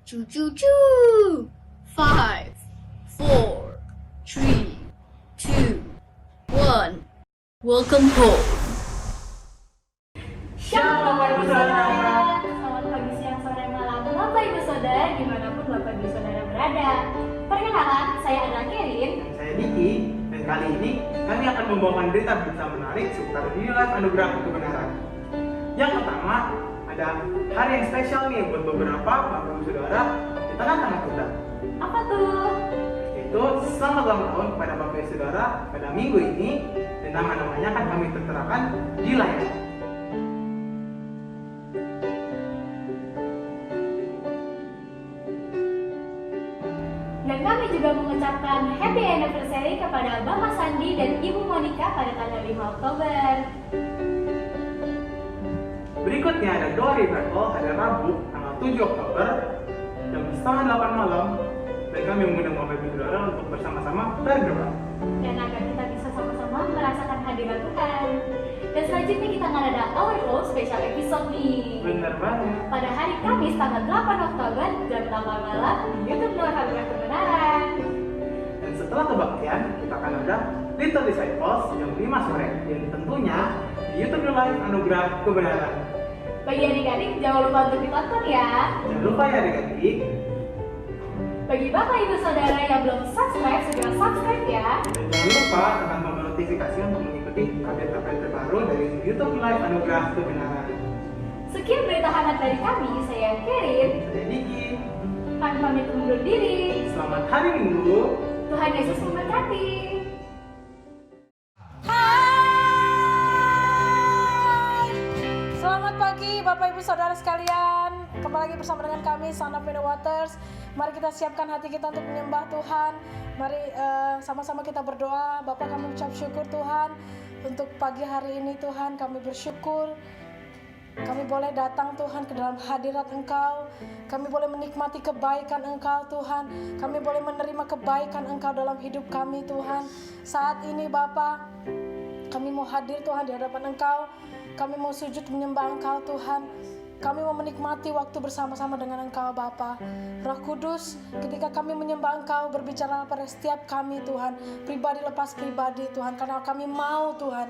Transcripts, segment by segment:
Choo choo choo! 5, 4, 3, 2, 1. Welcome home. Shalom Bapak Ibu Saudara. Selamat pagi, siang, sore, malam Bapak Ibu Saudara dimanapun Bapak Ibu Saudara berada. Perkenalkan, saya adalah Kerin. Dan saya Diki, dan kali ini kami akan membawakan berita-berita menarik seputar New Life Anugerah Kebenaran. Yang pertama, ada hari yang spesial nih buat beberapa Bapak Ibu Saudara di tengah-tengah kita. Apa tuh? Yaitu selamat ulang tahun kepada Bapak Ibu Saudara pada minggu ini, dan nama-namanya akan kami terterakan di layar. Dan kami juga mengucapkan happy anniversary kepada Bapak Sandi dan Ibu Monica pada tanggal 5 Oktober. Berikutnya ada doa revival hari Rabu tanggal 7 Oktober jam 7:30 malam, dan kami mengundang Bapak Ibu Saudara untuk bersama-sama berdoa. Dan agar kita bisa sama-sama merasakan hadirat Tuhan. Dan selanjutnya kita akan ada Our Flow special episode nih. Bener banget. Pada hari Kamis tanggal 8 Oktober jam 8 malam di YouTube Nur Anugerah Kebenaran. Dan setelah kebaktian, kita akan ada Little Disciples jam 5 sore, dan tentunya di YouTube New Life Anugerah Kebenaran. Bagi adik-adik jangan lupa untuk ditonton ya. Jangan lupa ya adik-adik. Bagi Bapak Ibu Saudara yang belum subscribe, segera subscribe ya. Dan jangan lupa tekan tombol notifikasi untuk mengikuti update-update terbaru dari YouTube New Life Anugerah Kebenaran. Sekian berita hangat dari kami, saya Kerin. Saya Diki. Kami pamit undur diri. Selamat hari Minggu. Tuhan Yesus memberkati. Selamat pagi Bapak Ibu Saudara sekalian. Kembali lagi bersama dengan kami Son of Many Waters. Mari kita siapkan hati kita untuk menyembah Tuhan. Mari sama-sama kita berdoa. Bapak, kami ucap syukur Tuhan untuk pagi hari ini. Tuhan, kami bersyukur kami boleh datang Tuhan ke dalam hadirat Engkau. Kami boleh menikmati kebaikan Engkau Tuhan. Kami boleh menerima kebaikan Engkau dalam hidup kami Tuhan. Saat ini Bapa, kami mau hadir Tuhan di hadapan Engkau. Kami mau sujud menyembah Engkau Tuhan. Kami mau menikmati waktu bersama-sama dengan Engkau Bapa. Roh Kudus, ketika kami menyembah Engkau, berbicara pada setiap kami Tuhan, pribadi lepas pribadi Tuhan, karena kami mau Tuhan,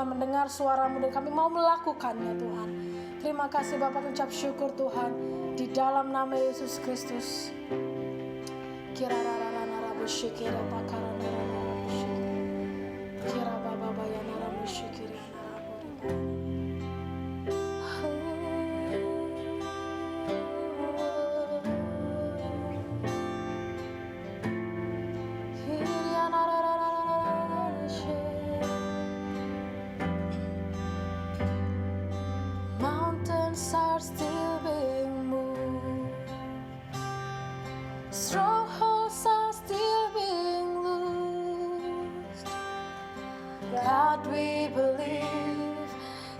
mendengar suara-Mu dan kami mau melakukannya Tuhan. Terima kasih Bapa, ucap syukur Tuhan, di dalam nama Yesus Kristus. Kira-rara-rara-rabu-syikira pakara-rara-rara-rabu-syikira. Kira-baba-bayana-rabu-syikira. Mountains are still being moved, strongholds are still being loosed. God, we believe,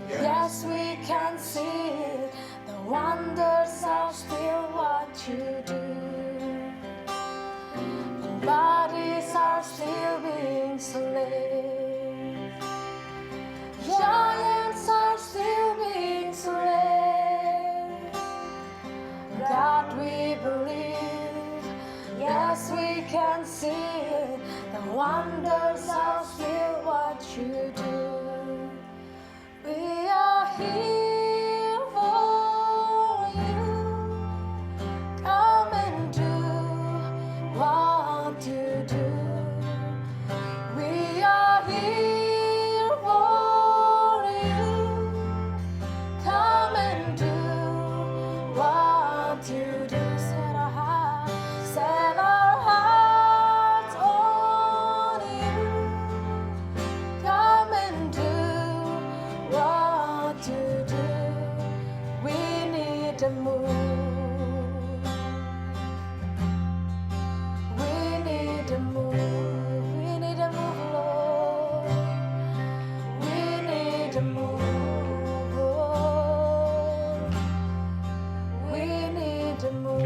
yes, we can see it. The wonders are still what you do. Bodies are still being slain. Giants are still being slain. God, we believe, yes, we can see it. The wonders are still what you do. We are here for you. Come and do what you do. We are here for you. Come and do what you do. Set our hearts on you. Come and do what you do. We need a move. We need a move. We need a move, Lord. We need a move, Lord. We need a move.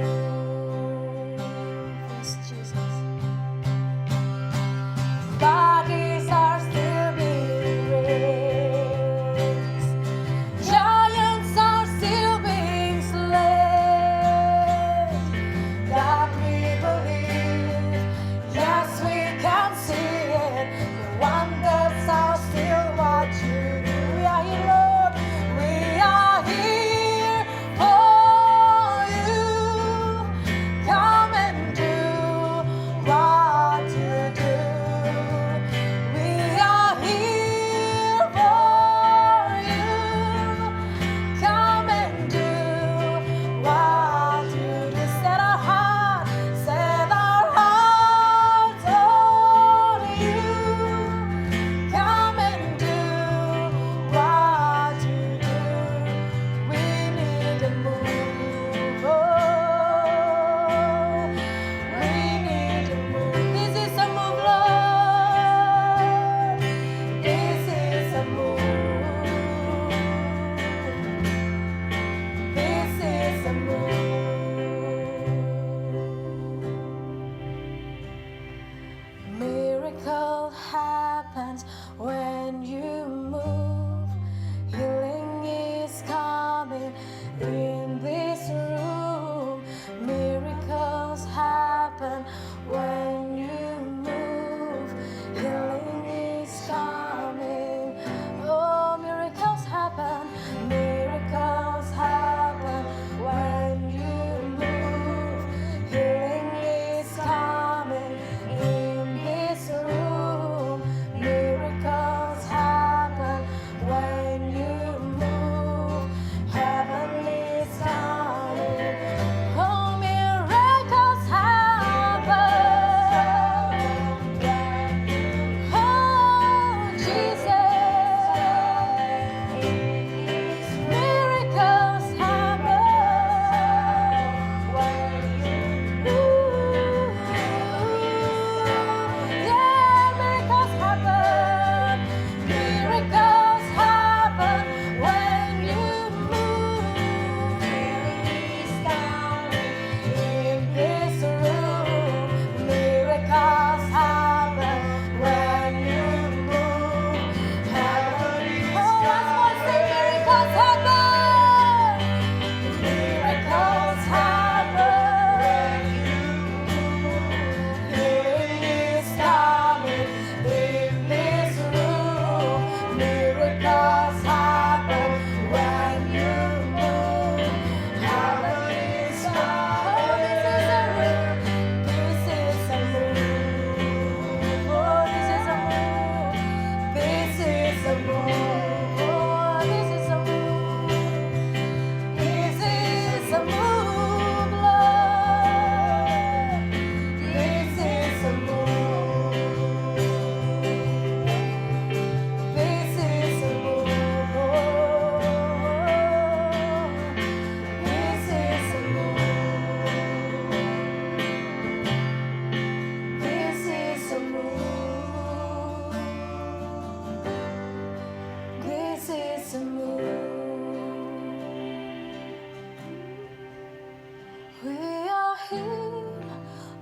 We are here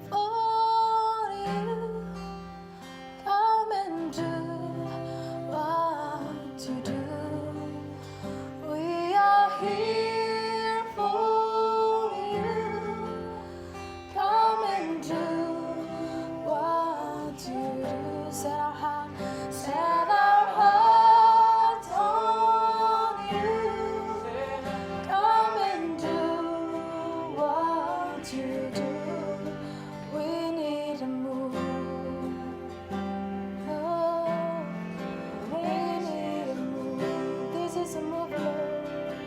for you. Come and do what you do. We are here for you. Come and do what you do. Set our hearts on you. Come and do what you do. We need a move. Oh, we need a move. This is a move, Lord.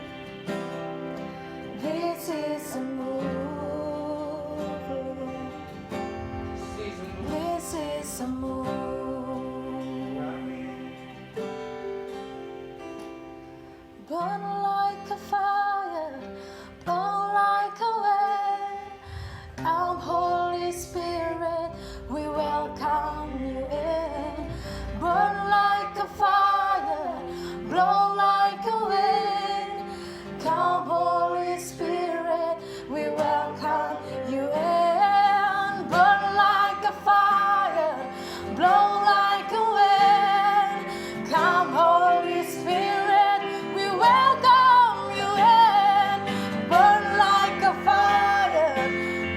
This is a move, Lord. This is a move. Burn like a fire, burn like a wind. Our Holy Spirit, we welcome you in. Burn like a fire, blow like a wind. Come, Holy Spirit, we welcome you in. Burn like a fire, blow like a wind. Come, Holy Spirit, we welcome you in. Burn like a fire,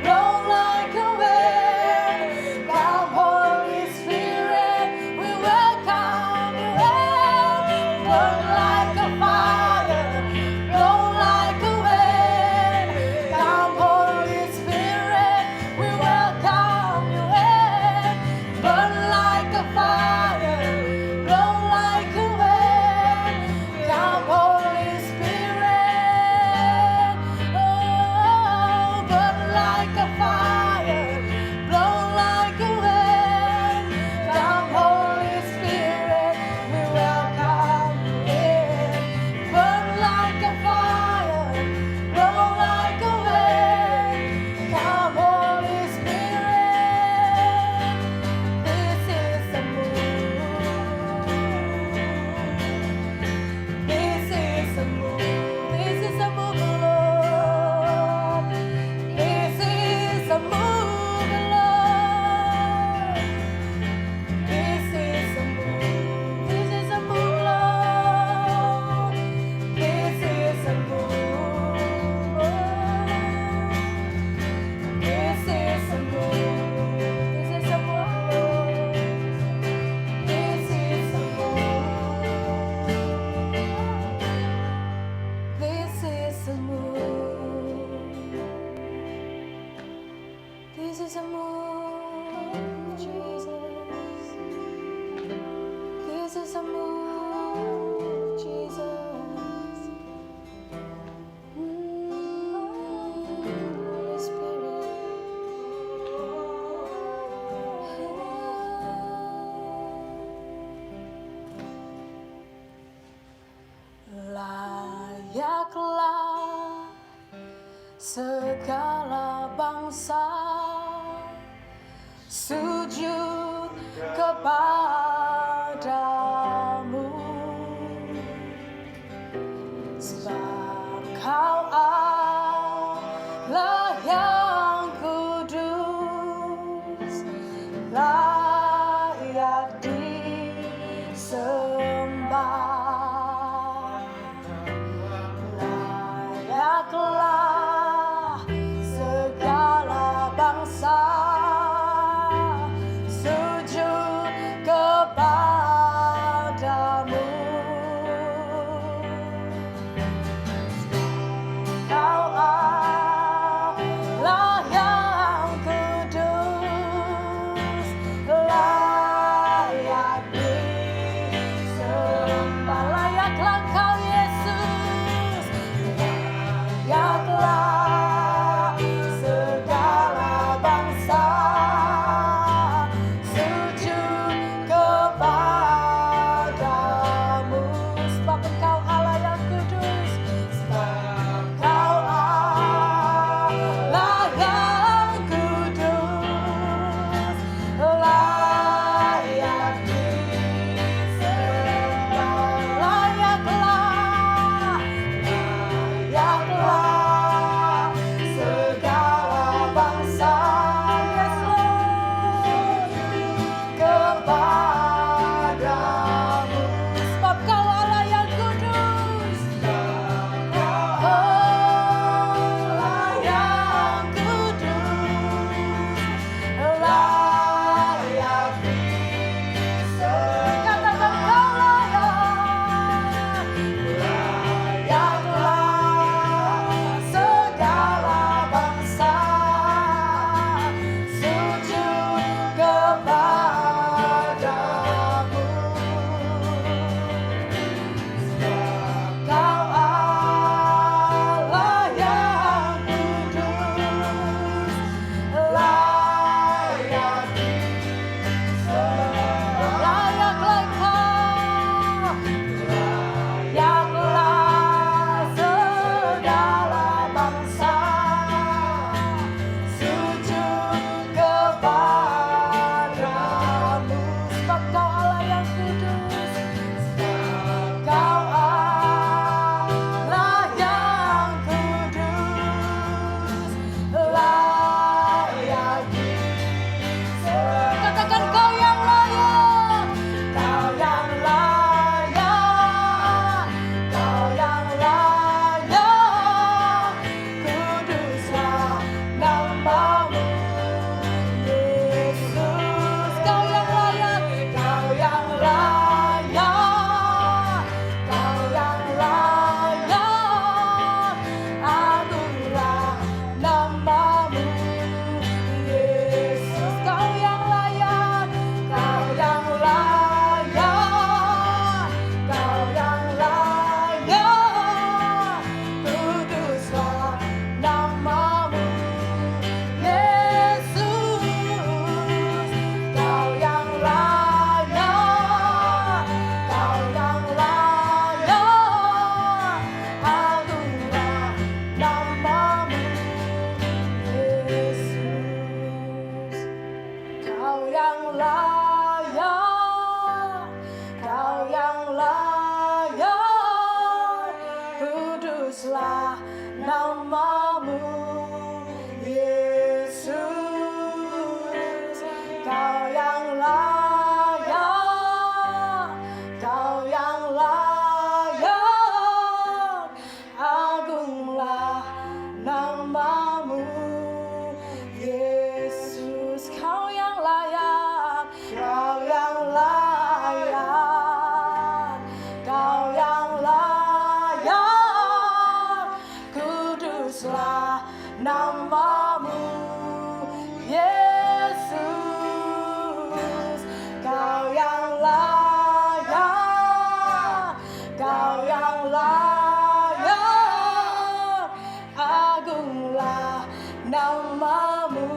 blow like a wind. Come, Holy Spirit, we welcome you in. Burn like a fire, blow like a wind. Come, Holy Spirit, we welcome you in. Burn like a fire, blow like a wind. Come, Holy Spirit. Oh, burn like a fire, blow like a wind. Come, Holy Spirit, we welcome you in. Burn like a fire, blow like a wind. Come, Holy Spirit. This is a move. This is a move. This is a move, Lord. This is a move, Lord. This is a move. This is a move, Lord. This is a move. This is a move. This is a move, Lord. This is a move. This is a move. This is a move, Jesus. This is a move, Jesus. Holy Spirit. Layaklah segala bangsa sujud kepadamu, sebab Kau Allah yang kudus, layak disembah. Layaklah segala bangsa sujud kepadamu. Kau Allah namamu, Yesus. Kau yang layak, Kau yang layak, agunglah namamu,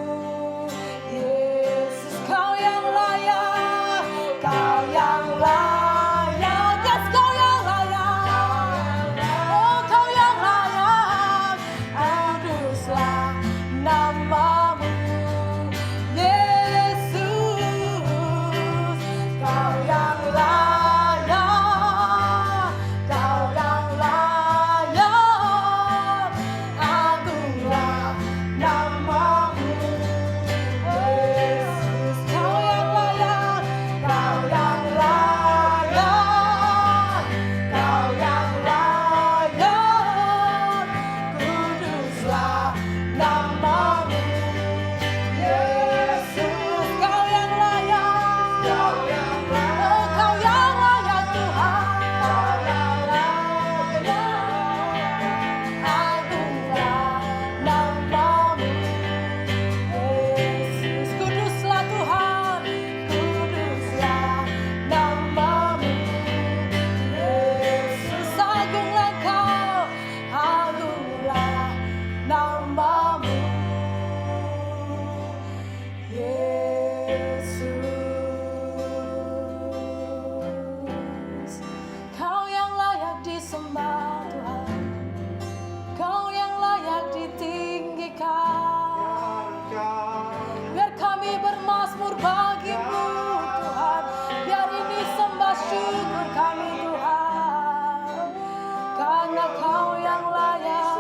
Yesus. Kau yang layak, Kau yang layak, yes, Kau yang layak, oh Kau yang layak, kuduslah namamu, Yesus. Kau yang layak, Kau yang layak, agunglah namamu, Yesus. Kau yang layak, Kau yang layak, Kau yang layak, kuduslah namamu, Yesus. Kau yang layak, oh Kau yang layak Tuhan, Kau yang layak, agunglah namamu, Yesus. Kuduslah Tuhan, kuduslah namamu, Yesus. Agunglah Kau, agunglah namamu, Yesus. Kau yang layak disembah Tuhan, Kau yang layak ditinggikan. Biar kami bermazmur bagimu Tuhan, biar ini sembah syukur kami Tuhan, karena Kau yang layak,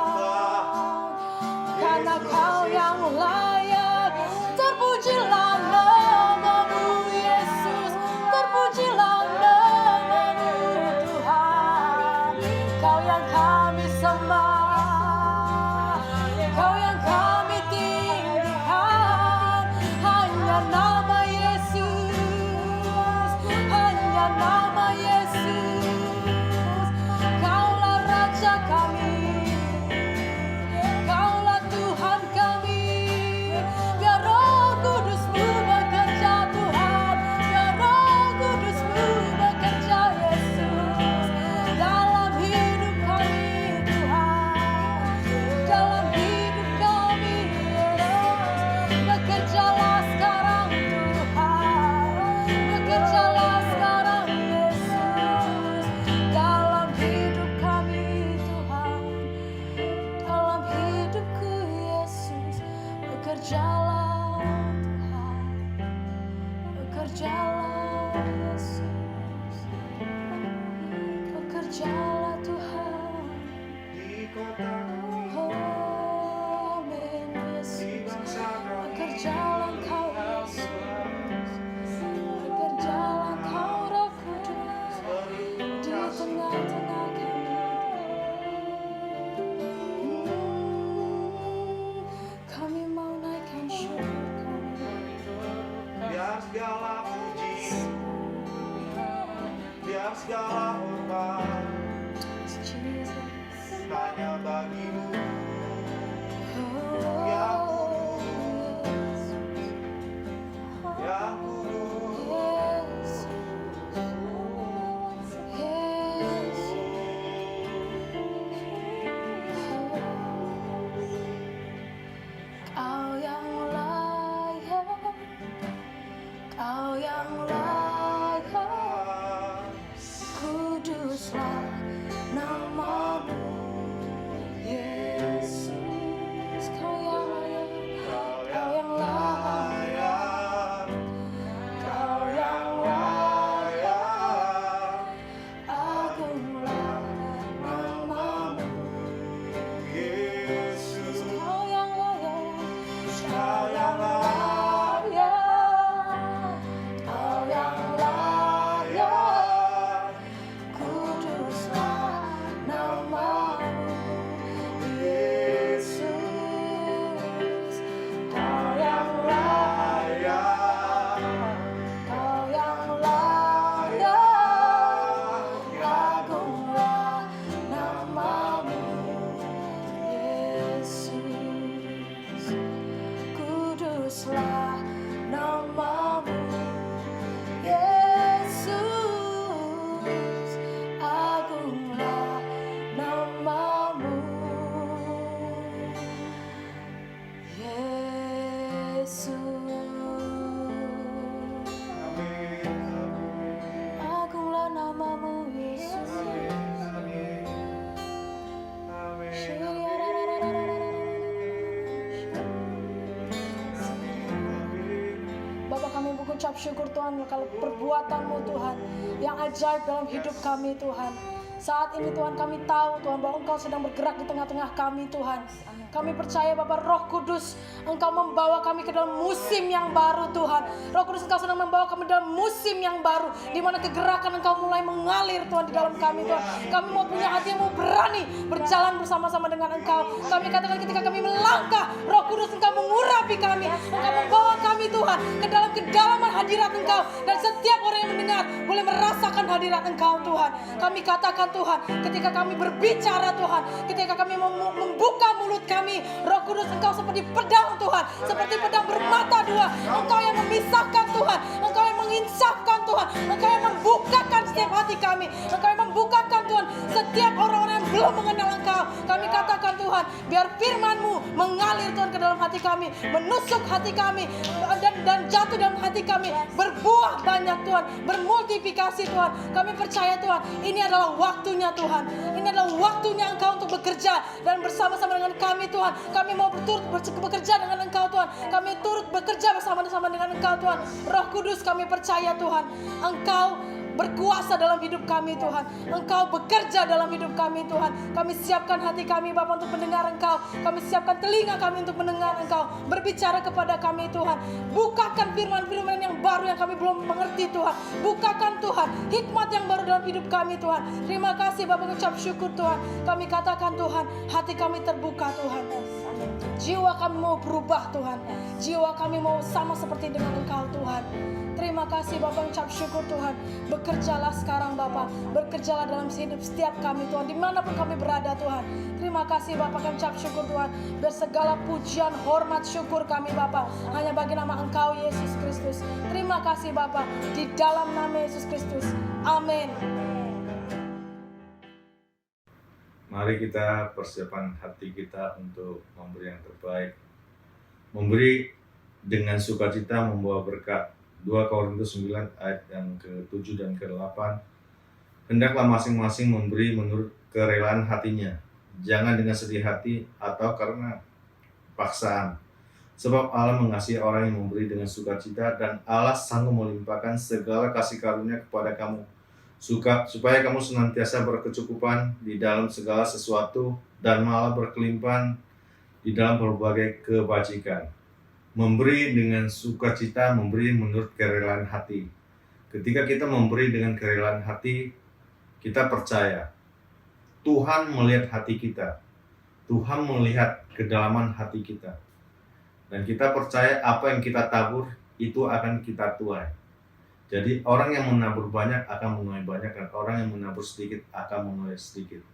karena Kau yang layak. Terpujilah namamu Yesus, terpujilah namamu Tuhan. Kau yang kami sembah, Kau yang kami tinggikan. Hanya nama Yesus, hanya nama Yesus. Kaulah Raja kami, Kaulah Tuhan kami. Biar Roh Kudus-Mu bekerja Tuhan, biar Roh Kudus-Mu bekerja Yesus dalam hidup kami Tuhan, dalam hidup kami Yesus. Bekerjalah sekarang Tuhan, bekerjalah sekarang Yesus dalam hidup kami Tuhan, dalam hidupku Yesus. Bekerjalah Tuhan, bekerjalah Yesus, bekerjalah Tuhan. Oh, amin Yesus. Bekerjalah Engkau Yesus, bekerjalah Engkau Roh Kudus di tengah-tengah kami. Kami mau naikkan syukur kami, Biar segala puji, biar segala hormat Jesus. hanya bagimu. Oh, Yang Yesus. Yang kudus, Yesus. Kau yang layak, Kau yang layak, kuduslah namamu, Yesus. Kau yang layak, Kau yang layak, Kau yang layak, agunglah namamu, Yesus. Kau yang layak, Kau yang Kau yang layak, layak, kudus kuduslah namamu, Yesus, agunglah namamu, Yesus, agunglah namamu, Yesus. Bapak, kami mengucap syukur Tuhan kalau perbuatan-Mu Tuhan yang ajaib dalam hidup kami Tuhan. Saat ini Tuhan kami tahu Tuhan bahwa Engkau sedang bergerak di tengah-tengah kami Tuhan. Kami percaya Bapak Roh Kudus, Engkau membawa kami ke dalam musim yang baru Tuhan. Roh Kudus, Engkau sedang membawa kami dalam musim yang baru, di mana kegerakan Engkau mulai mengalir Tuhan di dalam kami Tuhan. Kami mau punya hati yang mau berani berjalan bersama-sama dengan Engkau. Kami katakan ketika kami melangkah, Roh Kudus Engkau mengurapi kami, Engkau membawa kami Tuhan ke dalam kedalaman hadirat Engkau, dan setiap orang yang mendengar boleh merasakan hadirat Engkau Tuhan. Kami katakan Tuhan, ketika kami berbicara Tuhan, ketika kami membuka mulut kami, Roh Kudus Engkau seperti pedang Tuhan, seperti pedang bermata dua. Engkau yang memisahkan Tuhan, Engkau yang menginsafkan Tuhan, Engkau yang membukakan setiap hati kami, Engkau yang membukakan Tuhan setiap orang-orang yang belum mengenal Engkau. Kami katakan Tuhan, biar firman-Mu mengalir Tuhan ke dalam hati kami, menusuk hati kami, dan jatuh dalam hati kami, berbuah banyak Tuhan, bermultiplikasi Tuhan. Kami percaya Tuhan, ini adalah waktunya Tuhan, ini adalah waktunya Engkau untuk bekerja dan bersama-sama dengan kami Tuhan. Kami mau bekerja dengan Engkau Tuhan, kami turut bekerja bersama-sama dengan Engkau Tuhan. Roh Kudus, kami percaya Tuhan, Engkau berkuasa dalam hidup kami Tuhan, Engkau bekerja dalam hidup kami Tuhan. Kami siapkan hati kami Bapa untuk mendengar Engkau, kami siapkan telinga kami untuk mendengar Engkau berbicara kepada kami Tuhan. Bukakan firman-firman yang baru yang kami belum mengerti Tuhan, bukakan Tuhan hikmat yang baru dalam hidup kami Tuhan. Terima kasih Bapa, ucap syukur Tuhan. Kami katakan Tuhan, hati kami terbuka Tuhan, jiwa kami mau berubah Tuhan, jiwa kami mau sama seperti dengan Engkau Tuhan. Terima kasih Bapak, ucap syukur Tuhan. Bekerjalah sekarang Bapak, bekerjalah dalam hidup setiap kami Tuhan, dimanapun kami berada Tuhan. Terima kasih Bapak, kami ucap syukur Tuhan. Biar segala pujian, hormat, syukur kami Bapak hanya bagi nama Engkau Yesus Kristus. Terima kasih Bapak, di dalam nama Yesus Kristus. Amin. Mari kita persiapkan hati kita untuk memberi yang terbaik. Memberi dengan sukacita membawa berkat. 2 Korintus 9 ayat yang ke-7 dan ke-8. Hendaklah masing-masing memberi menurut kerelaan hatinya, jangan dengan sedih hati atau karena paksaan. Sebab Allah mengasihi orang yang memberi dengan sukacita, dan Allah sanggup melimpahkan segala kasih karunia kepada kamu, supaya kamu senantiasa berkecukupan di dalam segala sesuatu, dan malah berkelimpahan di dalam berbagai kebajikan. Memberi dengan sukacita, memberi menurut kerelaan hati. Ketika kita memberi dengan kerelaan hati, kita percaya Tuhan melihat hati kita, Tuhan melihat kedalaman hati kita, dan kita percaya apa yang kita tabur itu akan kita tuai. Jadi orang yang menabur banyak akan menuai banyak, dan orang yang menabur sedikit akan menuai sedikit.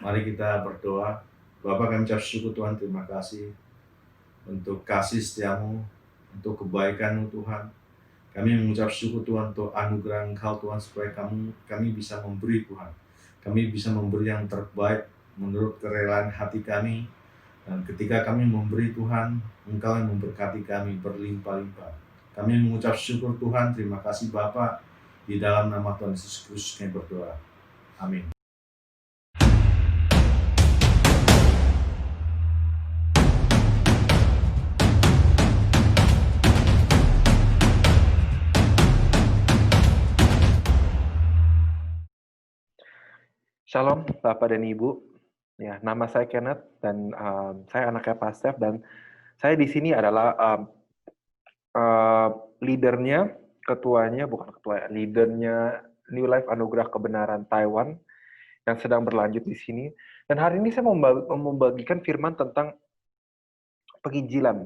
Mari kita berdoa. Bapa, kami ucap syukur Tuhan, terima kasih untuk kasih setiamu, untuk kebaikan-Mu Tuhan. Kami mengucap syukur Tuhan untuk anugerah Engkau Tuhan, supaya kami bisa memberi Tuhan. Kami bisa memberi yang terbaik menurut kerelaan hati kami. Dan ketika kami memberi Tuhan, Engkau yang memberkati kami berlimpah-limpah. Kami mengucap syukur Tuhan, terima kasih Bapa. Di dalam nama Tuhan Yesus Kristus kami berdoa. Amin. Shalom Bapak dan Ibu. Ya, nama saya Kenneth dan saya anaknya Pak Steph, dan saya di sini adalah leadernya, leadernya New Life Anugerah Kebenaran Taiwan yang sedang berlanjut di sini. Dan hari ini saya mau membagikan firman tentang penginjilan.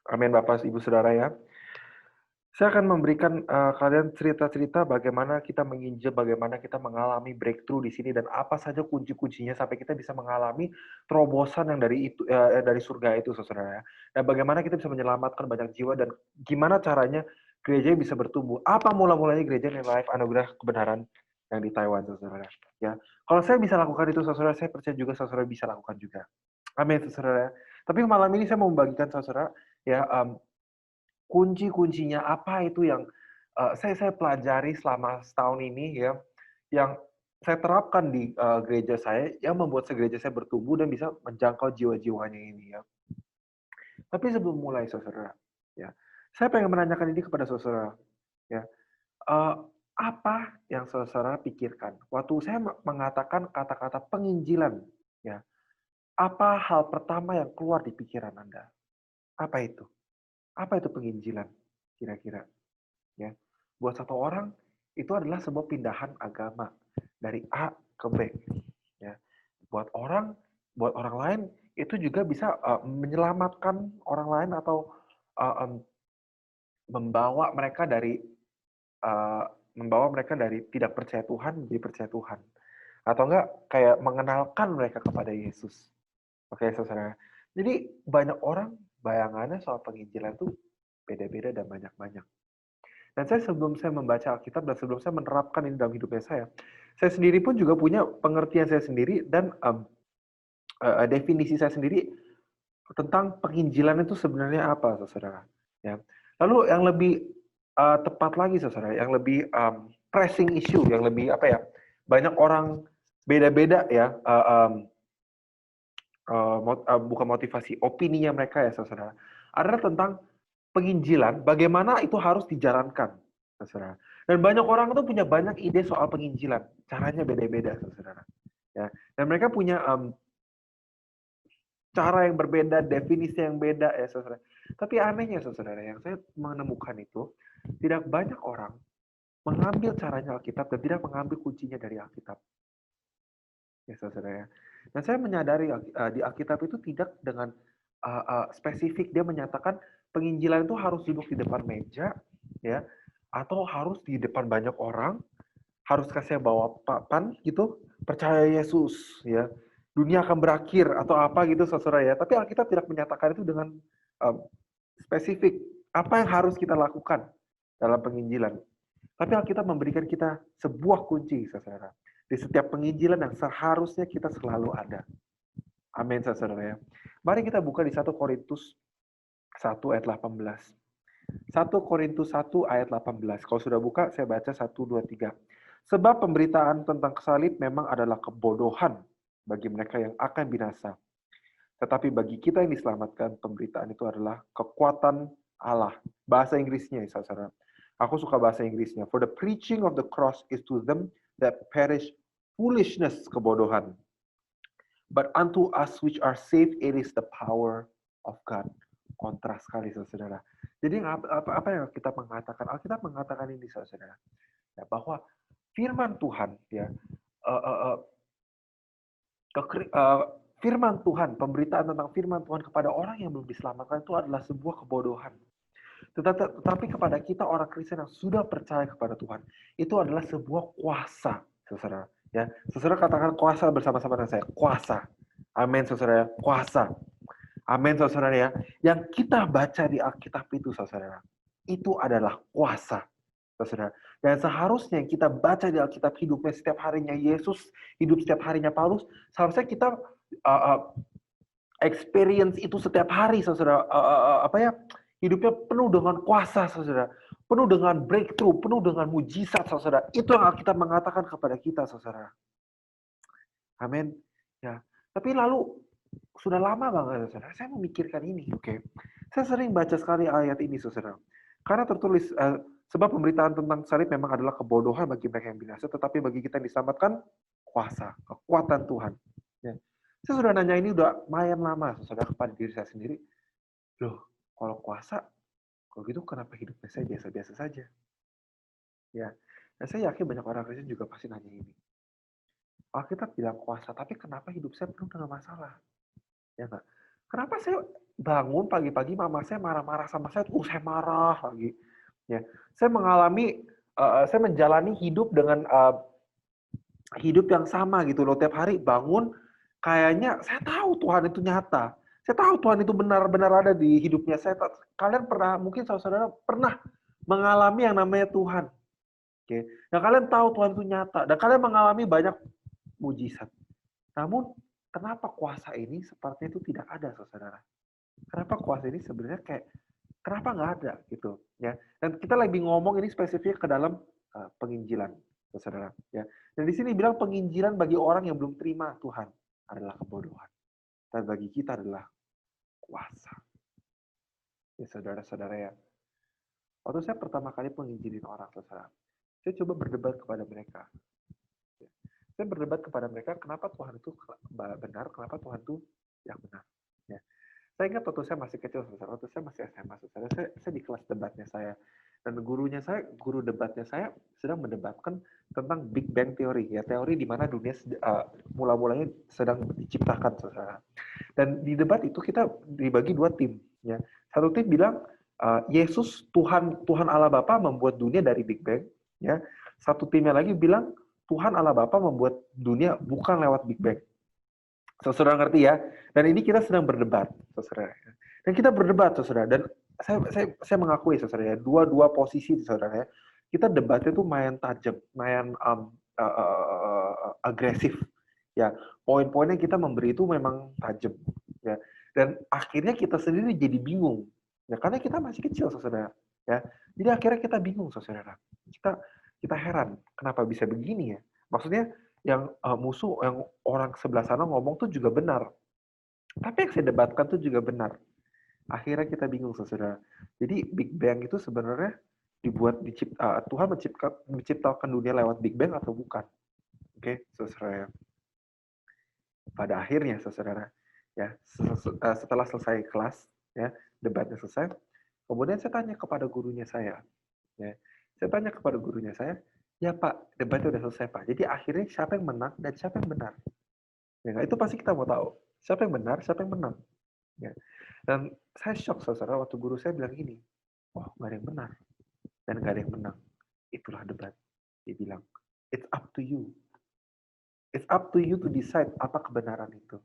Amin Bapak Ibu Saudara ya. Saya akan memberikan kalian cerita-cerita bagaimana kita menginjil, bagaimana kita mengalami breakthrough di sini dan apa saja kunci-kuncinya sampai kita bisa mengalami terobosan yang dari surga itu, saudara ya. Dan bagaimana kita bisa menyelamatkan banyak jiwa dan gimana caranya gereja bisa bertumbuh. Apa mula-mulanya gereja New Life Anugerah Kebenaran yang di Taiwan, saudara ya. Kalau saya bisa lakukan itu, saudara, saya percaya juga saudara bisa lakukan juga. Amin, saudara. Tapi malam ini saya mau membagikan saudara ya kunci-kuncinya apa itu yang saya pelajari selama setahun ini ya, yang saya terapkan di gereja saya, yang membuat gereja saya bertumbuh dan bisa menjangkau jiwa-jiwanya ini ya. Tapi sebelum mulai saudara, ya, saya pengen menanyakan ini kepada saudara, ya, eh, apa yang saudara pikirkan waktu saya mengatakan kata-kata penginjilan, ya, apa hal pertama yang keluar di pikiran Anda? Apa itu? Apa itu penginjilan? Kira-kira. Ya. Buat satu orang itu adalah sebuah pindahan agama dari A ke B. Ya. Buat orang lain itu juga bisa menyelamatkan orang lain atau membawa mereka dari tidak percaya Tuhan menjadi percaya Tuhan. Atau enggak kayak mengenalkan mereka kepada Yesus. Oke, saudara. Jadi banyak orang bayangannya soal penginjilan itu beda-beda dan banyak-banyak. Dan sebelum saya membaca Alkitab dan sebelum saya menerapkan ini dalam hidupnya saya sendiri pun juga punya pengertian saya sendiri dan definisi saya sendiri tentang penginjilan itu sebenarnya apa, saudara. Ya. Lalu yang lebih tepat lagi, saudara, yang lebih pressing issue, yang lebih banyak orang beda-beda ya, bukan motivasi, opininya mereka ya, saudara, adalah tentang penginjilan, bagaimana itu harus dijalankan, saudara. Dan banyak orang itu punya banyak ide soal penginjilan, caranya beda-beda, saudara. Ya, dan mereka punya cara yang berbeda, definisi yang beda, ya, saudara. Tapi anehnya, saudara, yang saya menemukan itu tidak banyak orang mengambil caranya Alkitab dan tidak mengambil kuncinya dari Alkitab, ya, saudara. Ya. Dan saya menyadari di Alkitab itu tidak dengan spesifik dia menyatakan penginjilan itu harus duduk di depan meja, ya, atau harus di depan banyak orang, harus kasih bawa papan gitu, percaya Yesus, ya, dunia akan berakhir atau apa gitu, saudara ya. Tapi Alkitab tidak menyatakan itu dengan spesifik apa yang harus kita lakukan dalam penginjilan. Tapi Alkitab memberikan kita sebuah kunci, saudara, di setiap penginjilan yang seharusnya kita selalu ada. Amin, saudara ya. Mari kita buka di 1 Korintus 1 ayat 18. 1 Korintus 1 ayat 18. Kalau sudah buka, saya baca 1, 2, 3. Sebab pemberitaan tentang salib memang adalah kebodohan bagi mereka yang akan binasa. Tetapi bagi kita yang diselamatkan, pemberitaan itu adalah kekuatan Allah. Bahasa Inggrisnya, saudara. Aku suka bahasa Inggrisnya. For the preaching of the cross is to them that perish foolishness, kebodohan. But unto us which are saved, it is the power of God. Kontras sekali, saudara. Jadi apa yang kita mengatakan? Alkitab mengatakan ini, saudara, ya, bahwa firman Tuhan, ya, firman Tuhan, pemberitaan tentang firman Tuhan kepada orang yang belum diselamatkan itu adalah sebuah kebodohan. Tetapi kepada kita orang Kristen yang sudah percaya kepada Tuhan, itu adalah sebuah kuasa, saudara. Ya, saudara katakan kuasa bersama-sama dengan saya. Kuasa. Amin, saudara. Kuasa. Amin, saudara ya. Yang kita baca di Alkitab itu, saudara, itu adalah kuasa, saudara. Dan seharusnya yang kita baca di Alkitab hidupnya setiap harinya Yesus, hidup setiap harinya Paulus, seharusnya kita experience itu setiap hari, saudara. Hidupnya penuh dengan kuasa, saudara. Penuh dengan breakthrough, penuh dengan mujizat, saudara. Itu yang Alkitab mengatakan kepada kita, saudara. Amin. Ya. Tapi lalu, sudah lama banget, saudara, saya memikirkan ini, oke. Saya sering baca sekali ayat ini, saudara. Karena tertulis, sebab pemberitaan tentang salib memang adalah kebodohan bagi mereka yang binasa, tetapi bagi kita yang diselamatkan, kuasa, kekuatan Tuhan. Ya. Saya sudah nanya ini udah lumayan lama, saudara, kepada diri saya sendiri. Loh, kalau kuasa, kalau gitu kenapa hidupnya saya biasa-biasa saja? Ya, dan saya yakin banyak orang Kristen juga pasti nanya ini. Alkitab bilang kuasa, tapi kenapa hidup saya penuh dengan masalah? Ya enggak? Kenapa saya bangun pagi-pagi mama saya marah-marah sama saya, saya marah lagi. Ya, saya menjalani hidup dengan hidup yang sama gitu loh. Tiap hari bangun, kayaknya saya tahu Tuhan itu nyata. Saya tahu Tuhan itu benar-benar ada di hidupnya. Kalian pernah, mungkin saudara pernah mengalami yang namanya Tuhan. Oke. Dan kalian tahu Tuhan itu nyata. Dan kalian mengalami banyak mujizat. Namun, kenapa kuasa ini sepertinya itu tidak ada, saudara? Kenapa kuasa ini sebenarnya kenapa nggak ada gitu ya? Dan kita lagi ngomong ini spesifik ke dalam penginjilan, saudara. Ya. Dan di sini bilang penginjilan bagi orang yang belum terima Tuhan adalah kebodohan. Dan bagi kita adalah kuasa. Ya saudara-saudara ya. Waktu saya pertama kali menginjilin orang, saudara, saya coba berdebat kepada mereka. Saya berdebat kepada mereka, kenapa Tuhan itu benar, kenapa Tuhan itu yang benar. Ya. Saya ingat waktu saya masih kecil, saudara, waktu saya masih SMA, saudara, saya di kelas debatnya saya. Dan guru debatnya saya sedang mendebatkan tentang Big Bang Theory, ya, teori di mana dunia mula-mulanya sedang diciptakan, saudara. Dan di debat itu kita dibagi dua tim. Ya. Satu tim bilang, Yesus, Tuhan Allah Bapa membuat dunia dari Big Bang. Ya. Satu timnya lagi bilang, Tuhan Allah Bapa membuat dunia bukan lewat Big Bang. Saudara ngerti ya? Dan ini kita sedang berdebat, saudara. Dan kita berdebat, saudara. Dan saya mengakui, saudara ya, dua posisi, saudara ya. Kita debatnya tuh main tajam, main agresif. Ya, poin-poinnya kita memberi itu memang tajam. Ya. Dan akhirnya kita sendiri jadi bingung. Ya, karena kita masih kecil, saudara. Ya. Jadi akhirnya kita bingung, saudara. Kita heran, kenapa bisa begini ya? Maksudnya yang musuh, yang orang sebelah sana ngomong tuh juga benar. Tapi yang saya debatkan tuh juga benar. Akhirnya kita bingung, saudara. Jadi Big Bang itu sebenarnya Tuhan menciptakan dunia lewat Big Bang atau bukan? Oke, saudara. Pada akhirnya, saudara, ya setelah selesai kelas, ya debatnya selesai, kemudian saya tanya kepada gurunya saya. Ya, saya tanya kepada gurunya saya, ya Pak, debatnya udah selesai Pak. Jadi akhirnya siapa yang menang dan siapa yang benar? Ya, itu pasti kita mau tahu. Siapa yang benar, siapa yang menang. Ya. Dan saya shock, saudara, waktu guru saya bilang gini, oh nggak ada yang benar dan nggak ada yang menang. Itulah debat. Dia bilang, it's up to you. It's up to you to decide apa kebenaran itu.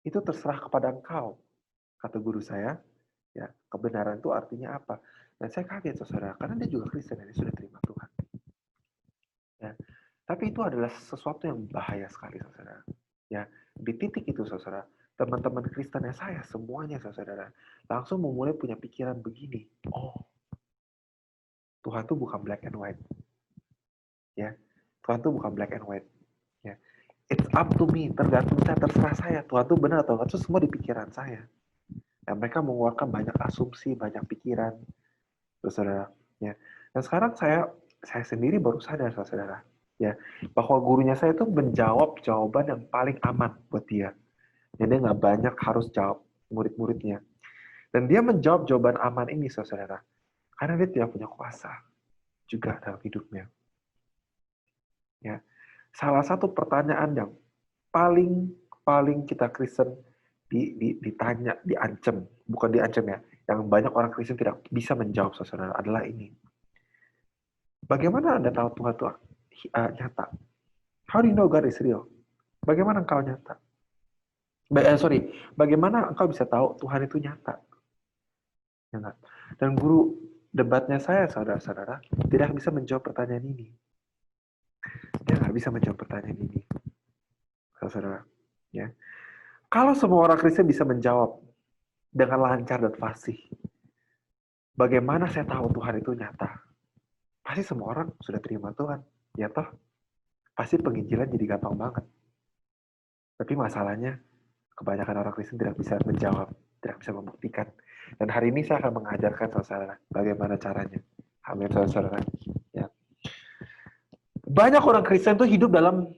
Itu terserah kepada engkau. Kata guru saya, ya kebenaran itu artinya apa? Dan saya kaget, saudara, karena dia juga Kristen dan dia sudah terima Tuhan. Ya. Tapi itu adalah sesuatu yang bahaya sekali, saudara. Ya, di titik itu, saudara, teman-teman Kristen saya semuanya, saudara, langsung memulai punya pikiran begini. Oh, Tuhan itu bukan black and white. Ya, Tuhan itu bukan black and white. Ya, it's up to me, tergantung saya, terserah saya. Tuhan itu benar atau enggak, itu semua di pikiran saya. Dan mereka mengeluarkan banyak asumsi, banyak pikiran, saudara. Ya, dan sekarang saya sendiri baru sadar, saudara, ya, bahwa gurunya saya itu menjawab jawaban yang paling aman buat dia. Jadi dia nggak banyak harus jawab murid-muridnya. Dan dia menjawab jawaban aman ini, saudara, karena dia tidak punya kuasa juga dalam hidupnya. Ya, salah satu pertanyaan yang paling kita Kristen ditanya, diancam, bukan diancam ya, yang banyak orang Kristen tidak bisa menjawab, saudara, adalah ini. Bagaimana Anda tahu Tuhan itu nyata? How do you know God is real? Bagaimana engkau nyata? Bagaimana engkau bisa tahu Tuhan itu nyata? Ya, dan guru debatnya saya, saudara-saudara, tidak bisa menjawab pertanyaan ini. Dia nggak bisa menjawab pertanyaan ini, saudara. Ya. Kalau semua orang Kristen bisa menjawab dengan lancar dan fasih, bagaimana saya tahu Tuhan itu nyata? Pasti semua orang sudah terima Tuhan. Ya toh, pasti penginjilan jadi gampang banget. Tapi masalahnya, kebanyakan orang Kristen tidak bisa menjawab, tidak bisa membuktikan. Dan hari ini saya akan mengajarkan saudara bagaimana caranya. Amin, saudara. Ya. Banyak orang Kristen itu hidup dalam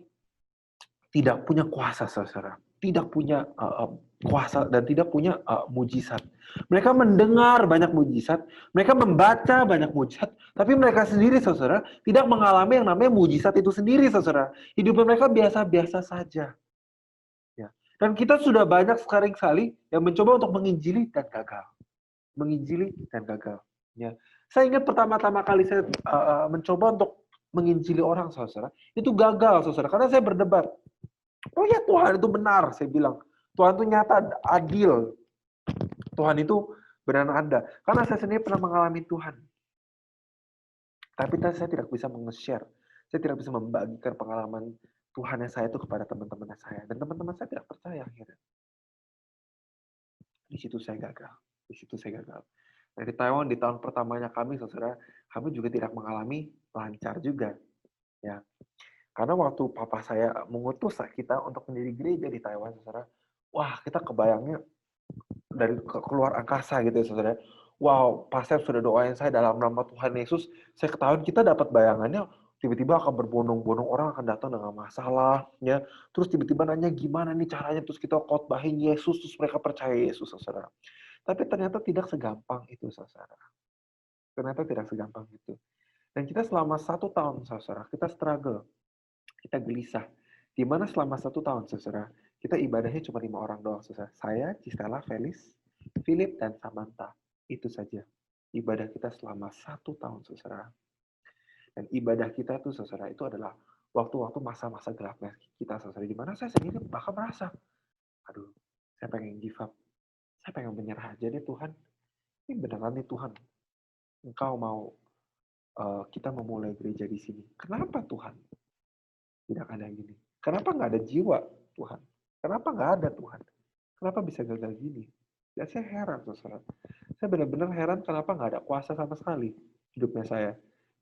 tidak punya kuasa, saudara. Tidak punya kuasa dan tidak punya mujizat. Mereka mendengar banyak mujizat, mereka membaca banyak mujizat, tapi mereka sendiri, saudara, tidak mengalami yang namanya mujizat itu sendiri, saudara. Hidup mereka biasa-biasa saja. Ya. Dan kita sudah banyak sekali yang mencoba untuk menginjili dan gagal. Menginjili dan gagal. Ya, saya ingat pertama-tama kali saya mencoba untuk menginjili orang, saudara, itu gagal, saudara, karena saya berdebat. Oh ya, Tuhan itu benar, saya bilang. Tuhan itu nyata, adil. Tuhan itu benar ada. Karena saya sendiri pernah mengalami Tuhan. Tapi saya tidak bisa meng-share. Saya tidak bisa membagikan pengalaman Tuhan yang saya itu kepada teman-teman saya. Dan teman-teman saya tidak percaya akhirnya. Di situ saya gagal. Di situ saya gagal. Nah, di Taiwan, di tahun pertamanya kami, saudara, kami juga tidak mengalami lancar juga. Ya. Karena waktu papa saya mengutus kita untuk menjadi gereja di Taiwan, saudara, wah, kita kebayangnya dari keluar angkasa gitu ya, saudara. Wow, pastor sudah doain saya dalam nama Tuhan Yesus. Saya ketahuan kita dapat bayangannya, tiba-tiba akan berbondong-bondong orang akan datang dengan masalah, ya. Terus tiba-tiba nanya gimana nih caranya, terus kita khotbahin Yesus, terus mereka percaya Yesus, saudara. Tapi ternyata tidak segampang itu, saudara. Ternyata tidak segampang itu. Dan kita selama 1 tahun, saudara, kita struggle. Kita gelisah. Di mana selama 1 tahun, saudara, kita ibadahnya cuma 5 orang doang, saudara. Saya, Cistella, Felis, Philip, dan Samantha. Itu saja. Ibadah kita selama 1 tahun, saudara. Dan ibadah kita tuh, saudara, itu adalah waktu-waktu masa-masa gelapnya kita, saudara. Di mana saya sendiri bahkan merasa, aduh, saya pengen give up. Saya pengen menyerah aja deh, Tuhan. Ini beneran nih Tuhan. Engkau mau kita memulai gereja di sini. Kenapa Tuhan? Tidak ada gini. Kenapa nggak ada jiwa Tuhan? Kenapa nggak ada Tuhan? Kenapa bisa gagal gini? Ya saya heran, saudara. Saya benar-benar heran kenapa nggak ada kuasa sama sekali hidupnya saya.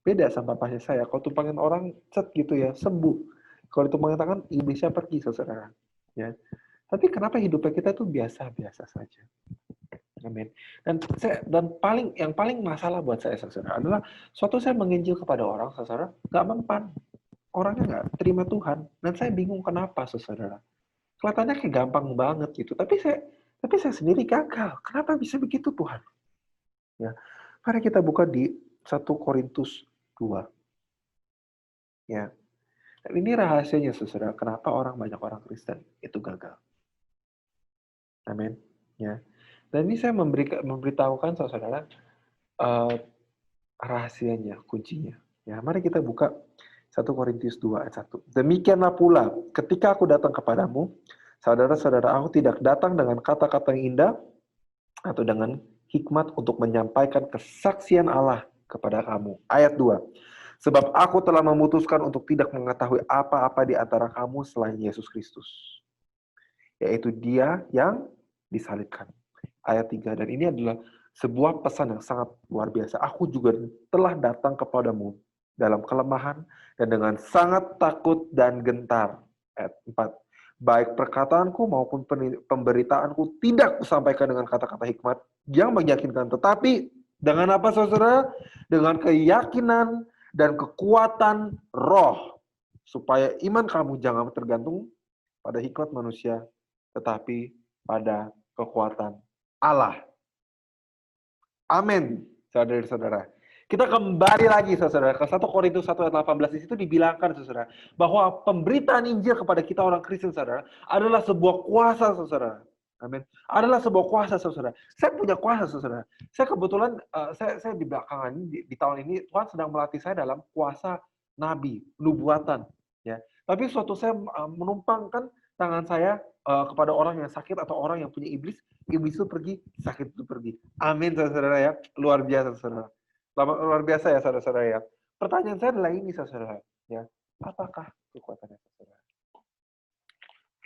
Beda sama papanya saya. Kalau tumpangin orang, cet gitu ya, sembuh. Kalau ditumpangin tangan, iblisnya pergi, saudara. Ya. Tapi kenapa hidupnya kita tuh biasa-biasa saja? Amin. Dan yang paling masalah buat saya, saudara, adalah suatu saya menginjil kepada orang, saudara, nggak mempan. Orangnya nggak terima Tuhan. Dan saya bingung kenapa, saudara. Kelihatannya kayak gampang banget gitu. Tapi saya sendiri gagal. Kenapa bisa begitu, Tuhan? Ya. Mari kita buka di 1 Korintus 2. Ya. Dan ini rahasianya, saudara, kenapa banyak orang Kristen itu gagal. Amin. Ya. Dan ini saya memberitahukan, saudara, rahasianya, kuncinya. Ya, mari kita buka 1 Korintus 2 ayat 1. Demikianlah pula, ketika aku datang kepadamu, saudara-saudara, aku tidak datang dengan kata-kata yang indah atau dengan hikmat untuk menyampaikan kesaksian Allah kepada kamu. Ayat 2. Sebab aku telah memutuskan untuk tidak mengetahui apa-apa di antara kamu selain Yesus Kristus. Yaitu Dia yang disalibkan. Ayat 3. Dan ini adalah sebuah pesan yang sangat luar biasa. Aku juga telah datang kepadamu dalam kelemahan dan dengan sangat takut dan gentar. Ayat 4. Baik perkataanku maupun pemberitaanku tidak kusampaikan dengan kata-kata hikmat yang meyakinkan. Tetapi dengan apa, saudara? Dengan keyakinan dan kekuatan roh. Supaya iman kamu jangan tergantung pada hikmat manusia, tetapi pada kekuatan Allah. Amin, saudara-saudara. Kita kembali lagi, saudara, ke 1 Korintus 1 ayat 18. Di situ dibilangkan, saudara, bahwa pemberitaan Injil kepada kita orang Kristen, saudara, adalah sebuah kuasa, saudara. Amin. Adalah sebuah kuasa, saudara. Saya punya kuasa, saudara. Saya kebetulan, saya di belakangan, di tahun ini, Tuhan sedang melatih saya dalam kuasa nabi, nubuatan. Ya. Tapi suatu saya menumpangkan tangan saya kepada orang yang sakit atau orang yang punya iblis itu pergi, sakit itu pergi. Amin, saudara ya. Luar biasa, saudara. Luar biasa ya, saudara-saudara ya. Pertanyaan saya adalah ini, saudara. Ya, apakah kekuatannya, saudara?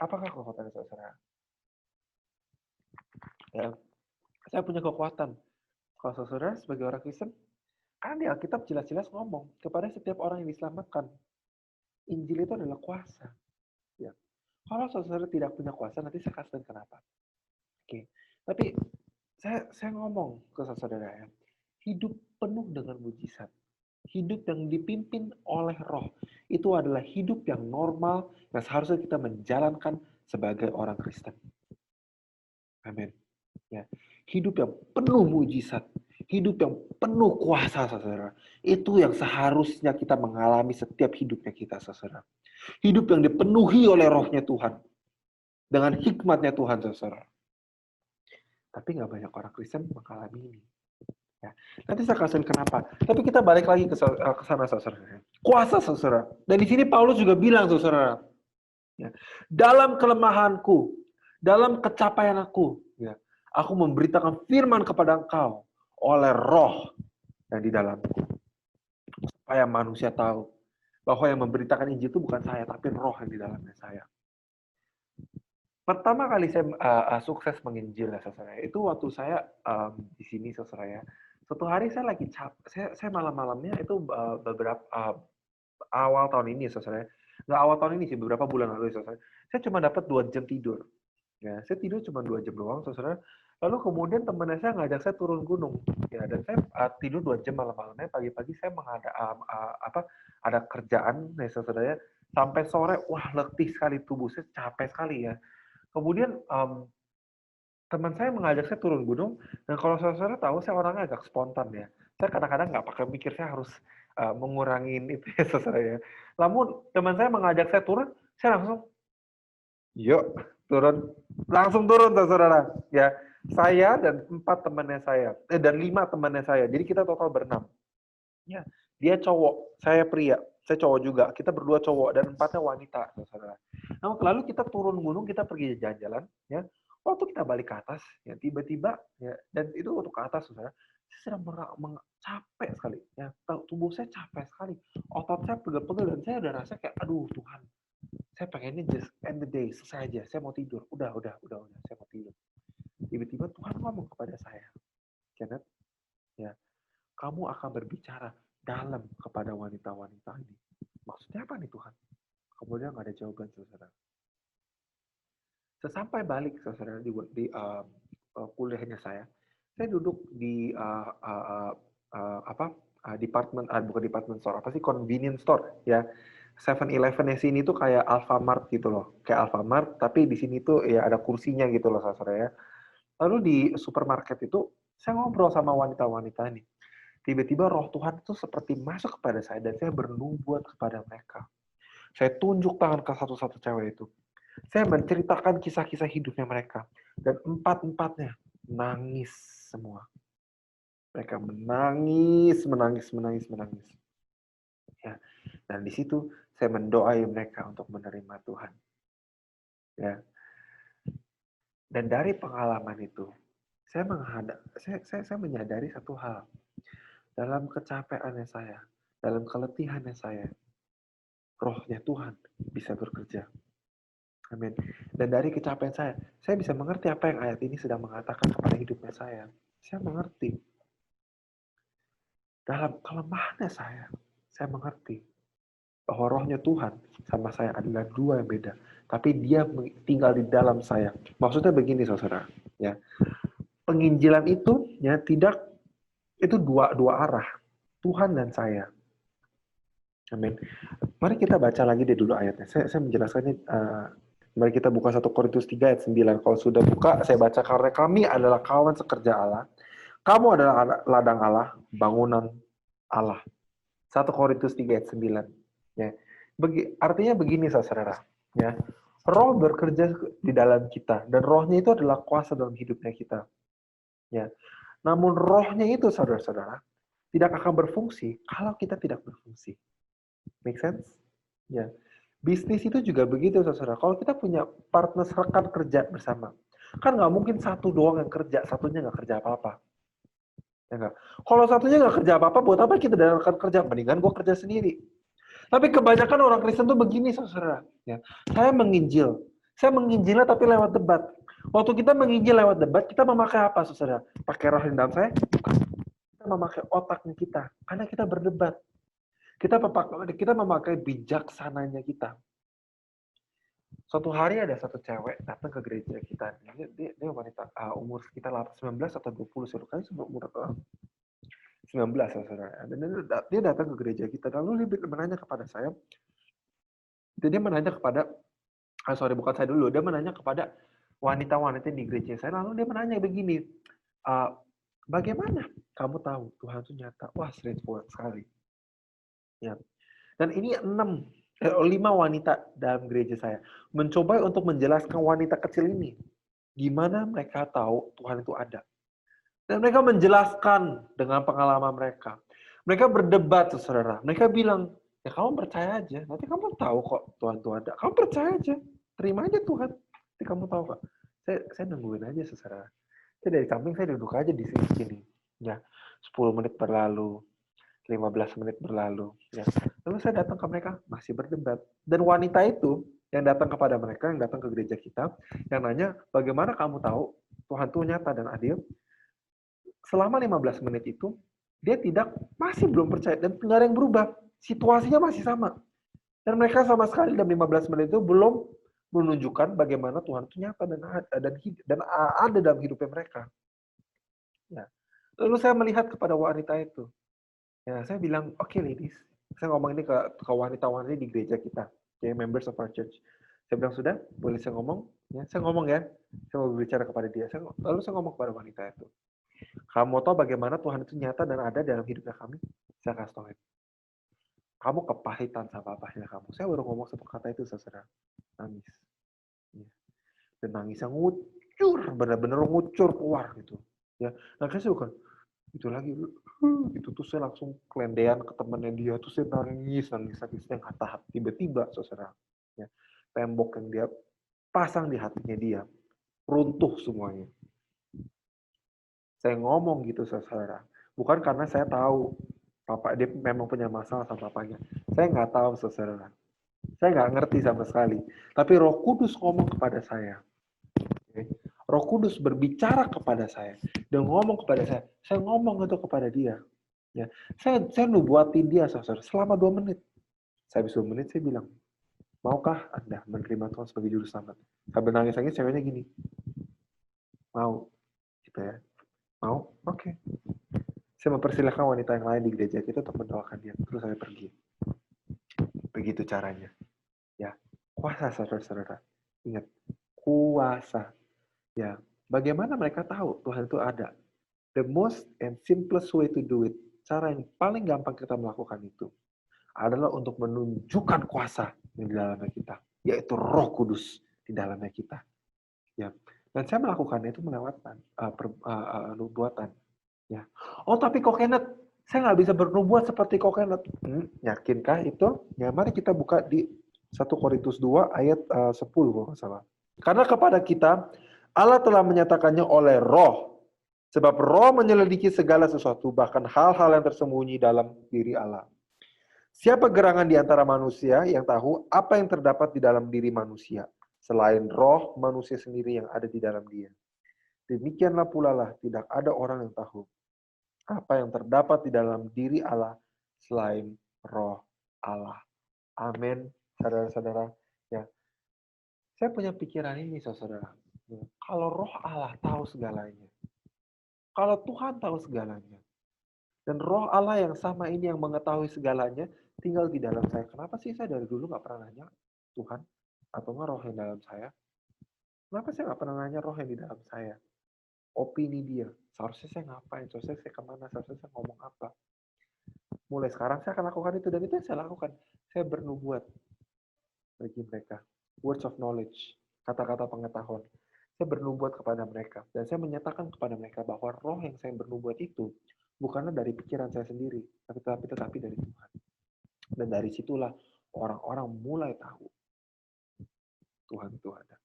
Apakah kekuatannya, saudara? Ya, saya punya kekuatan. Kalau saudara sebagai orang Kristen, kan di Alkitab jelas-jelas ngomong kepada setiap orang yang diselamatkan. Injil itu adalah kuasa. Ya. Kalau saudara tidak punya kuasa, nanti saya kasih tahu kenapa. Oke. Tapi saya ngomong ke saudara ya, hidup penuh dengan mujizat, hidup yang dipimpin oleh roh, itu adalah hidup yang normal yang seharusnya kita menjalankan sebagai orang Kristen. Amin. Ya. Hidup yang penuh mujizat, hidup yang penuh kuasa, saudara. Itu yang seharusnya kita mengalami setiap hidupnya kita, saudara. Hidup yang dipenuhi oleh rohnya Tuhan. Dengan hikmatnya Tuhan, saudara. Tapi nggak banyak orang Kristen mengalami ini. Ya. Nanti saya kasih kenapa. Tapi kita balik lagi ke sana, saudara. Kuasa, saudara. Dan di sini Paulus juga bilang, saudara, ya, dalam kelemahanku, dalam kecapaian aku, ya, aku memberitakan firman kepada engkau oleh Roh yang di dalamku, supaya manusia tahu bahwa yang memberitakan Injil itu bukan saya, tapi Roh yang di dalamnya saya. Pertama kali saya sukses menginjil, ya, saudara, itu waktu saya di sini, saudara, ya. Suatu hari saya lagi saya malam-malamnya itu beberapa awal tahun ini, saudara. Nggak awal tahun ini sih, beberapa bulan lalu, saudara. Saya cuma dapat 2 jam tidur. Ya, saya tidur cuma 2 jam doang, saudara. Lalu kemudian teman saya ngajak saya turun gunung. Ya, dan saya tidur 2 jam malam-malamnya. Pagi-pagi saya ada kerjaan, ya, saudara. Sampai sore, wah letih sekali tubuh saya, capek sekali ya. Kemudian teman saya mengajak saya turun gunung, dan kalau saudara tahu, saya orangnya agak spontan ya. Saya kadang-kadang nggak pakai mikir, saya harus mengurangin itu ya, saudara ya. Namun teman saya mengajak saya turun, saya langsung, yuk turun, langsung turun, saudara. Ya, saya dan 5 temannya saya. Jadi kita total ber-6. Ya, dia cowok, saya pria, saya cowok juga. Kita berdua cowok dan 4-nya wanita, saudara. Nah, lalu kita turun gunung, kita pergi jalan-jalan, ya. Waktu kita balik ke atas, ya tiba-tiba, ya, dan itu waktu ke atas, saudara, saya sedang capek sekali, ya, tubuh saya capek sekali, otot saya pegel-pegel, dan saya udah rasa kayak, aduh Tuhan, saya pengennya just end the day, selesai aja, saya mau tidur, udah, saya mau tidur. Tiba-tiba Tuhan ngomong kepada saya, Kenneth, ya, kamu akan berbicara dalam kepada wanita-wanita ini. Maksudnya apa nih Tuhan? Kemudian nggak ada jawaban, saudara. Sesampai balik, saudara, di kuliahnya saya duduk di bukan department store, apa sih, convenience store, ya. 7-Eleven-nya sini tuh kayak Alfamart gitu loh, kayak Alfamart, tapi di sini tuh ya ada kursinya gitu loh, saudara ya. Lalu di supermarket itu saya ngobrol sama wanita-wanita nih. Tiba-tiba Roh Tuhan itu seperti masuk kepada saya dan saya bernubuat kepada mereka. Saya tunjuk tangan ke satu-satu cewek itu. Saya menceritakan kisah-kisah hidupnya mereka. Dan 4-4-nya nangis semua. Mereka menangis. Ya. Dan di situ saya mendoai mereka untuk menerima Tuhan. Ya. Dan dari pengalaman itu, saya menyadari satu hal. Dalam kecapeannya saya, dalam keletihannya saya, Rohnya Tuhan bisa bekerja. Amin. Dan dari kecapean saya bisa mengerti apa yang ayat ini sedang mengatakan kepada hidupnya saya. Saya mengerti. Dalam kelemahannya saya mengerti bahwa Rohnya Tuhan sama saya adalah 2 yang beda. Tapi dia tinggal di dalam saya. Maksudnya begini, saudara. Ya, penginjilan itu ya itu dua arah. Tuhan dan saya. Amin. Mari kita baca lagi deh dulu ayatnya. Saya menjelaskannya. Mari kita buka 1 Korintus 3 ayat 9. Kalau sudah buka, saya baca. Karena kami adalah kawan sekerja Allah. Kamu adalah ladang Allah, bangunan Allah. 1 Korintus 3 ayat 9. Ya. Artinya begini, saudara. Ya. Roh bekerja di dalam kita. Dan rohnya itu adalah kuasa dalam hidupnya kita. Ya. Namun rohnya itu, saudara-saudara, tidak akan berfungsi kalau kita tidak berfungsi. Make sense? Ya. Bisnis itu juga begitu, saudara. Kalau kita punya partner rekan kerja bersama, kan nggak mungkin satu doang yang kerja, satunya nggak kerja apa-apa. Ya nggak? Kalau satunya nggak kerja apa-apa, buat apa kita dan rekan kerja? Mendingan gue kerja sendiri. Tapi kebanyakan orang Kristen tuh begini, saudara. Ya. Saya menginjilnya tapi lewat debat. Waktu kita menginjil lewat debat, kita memakai apa, saudara? Pakai roh yang dalam saya? Bukan. Kita memakai otaknya kita, karena kita berdebat. Kita memakai bijaksananya kita. Suatu hari ada satu cewek datang ke gereja kita. Dia wanita umur sekitar 19 atau 20, kali umur 19, saudara. Dan dia datang ke gereja kita. Lalu dia menanya kepada saya. Dia menanya kepada, bukan saya dulu. Dia menanya kepada wanita-wanita di gereja saya. Lalu dia menanya begini, bagaimana kamu tahu Tuhan itu nyata? Wah, straightforward sekali. Ya. Dan ini 5 wanita dalam gereja saya mencoba untuk menjelaskan wanita kecil ini gimana mereka tahu Tuhan itu ada. Dan mereka menjelaskan dengan pengalaman mereka. Mereka berdebat, saudara. Mereka bilang, ya kamu percaya aja. Nanti kamu tahu kok Tuhan itu ada. Kamu percaya aja. Terima aja Tuhan. Nanti kamu tahu kok. Saya nungguin aja, saudara. Saya dari samping, saya duduk aja di sini. Ya, 10 menit berlalu. 15 menit berlalu. Ya. Lalu saya datang ke mereka, masih berdebat. Dan wanita itu, yang datang kepada mereka, yang datang ke gereja kita, yang nanya, bagaimana kamu tahu Tuhan itu nyata dan adil? Selama 15 menit itu, dia masih belum percaya, dan nggak ada yang berubah. Situasinya masih sama. Dan mereka sama sekali dalam 15 menit itu belum menunjukkan bagaimana Tuhan itu nyata dan ada dalam hidupnya mereka. Ya. Lalu saya melihat kepada wanita itu. Ya, saya bilang, oke ladies. Saya ngomong ini ke wanita-wanita di gereja kita, members of our church. Saya bilang, sudah, boleh saya ngomong? Ya, saya ngomong ya. Saya mau berbicara kepada dia. Lalu saya ngomong kepada wanita itu. Kamu mau tahu bagaimana Tuhan itu nyata dan ada dalam hidupnya kami? Saya kasih tahu. Kamu kepahitan sama papahnya kamu. Saya baru ngomong satu kata itu, saudara. Nangis. Ya. Dan nangisnya ngucur, benar-benar ngucur keluar gitu. Ya, nangisnya bukan itu lagi. Itu tuh saya langsung kelendean ke temannya dia. Tuh saya nangis yang kata tiba-tiba, saudara. Ya, tembok yang dia pasang di hatinya dia runtuh semuanya. Saya ngomong gitu, saudara. Bukan karena saya tahu dia memang punya masalah sama papanya. Saya nggak tahu, saudara. Saya nggak ngerti sama sekali. Tapi Roh Kudus ngomong kepada saya. Roh Kudus berbicara kepada saya. Dia ngomong kepada saya. Saya ngomong itu kepada dia. Ya, saya nubuatin dia, saudara, selama 2 menit. Saya habis 2 menit, saya bilang, maukah Anda menerima Tuhan sebagai juru selamat? Sambil nangis-nangis, ceweknya gini. Mau. Gitu ya. Mau? Oke. Saya mempersilahkan wanita yang lain di gereja kita untuk mendoakan dia. Terus saya pergi. Begitu caranya. Ya, kuasa, saudara-saudara. Ingat, kuasa. Ya, bagaimana mereka tahu Tuhan itu ada? The most and simplest way to do it, cara yang paling gampang kita melakukan itu, adalah untuk menunjukkan kuasa di dalamnya kita, yaitu Roh Kudus di dalamnya kita. Ya, dan saya melakukannya itu melewatkan nubuatan. Ya. Oh, tapi kok Kenneth, saya nggak bisa bernubuat seperti kok Kenneth. Yakinkah itu? Ya, mari kita buka di 1 Korintus 2 ayat 10 kalau nggak salah. Karena kepada kita Allah telah menyatakannya oleh Roh. Sebab Roh menyelidiki segala sesuatu, bahkan hal-hal yang tersembunyi dalam diri Allah. Siapa gerangan di antara manusia yang tahu apa yang terdapat di dalam diri manusia, selain Roh manusia sendiri yang ada di dalam dia? Demikianlah pula lah, tidak ada orang yang tahu apa yang terdapat di dalam diri Allah selain Roh Allah. Amin, saudara-saudara. Ya, saya punya pikiran ini, saudara. Ya, kalau Roh Allah tahu segalanya, kalau Tuhan tahu segalanya, dan Roh Allah yang sama ini yang mengetahui segalanya tinggal di dalam saya. Kenapa sih saya dari dulu nggak pernah nanya Tuhan atau nggak Roh yang dalam saya? Kenapa saya nggak pernah nanya Roh yang di dalam saya? Opini dia. Seharusnya saya ngapain? Seharusnya saya kemana? Seharusnya saya ngomong apa? Mulai sekarang saya akan lakukan itu, dan itu yang saya lakukan. Saya bernubuat bagi mereka. Words of knowledge. Kata-kata pengetahuan. Saya bernubuat kepada mereka. Dan saya menyatakan kepada mereka bahwa roh yang saya bernubuat itu bukanlah dari pikiran saya sendiri, tetapi dari Tuhan. Dan dari situlah orang-orang mulai tahu Tuhan itu ada.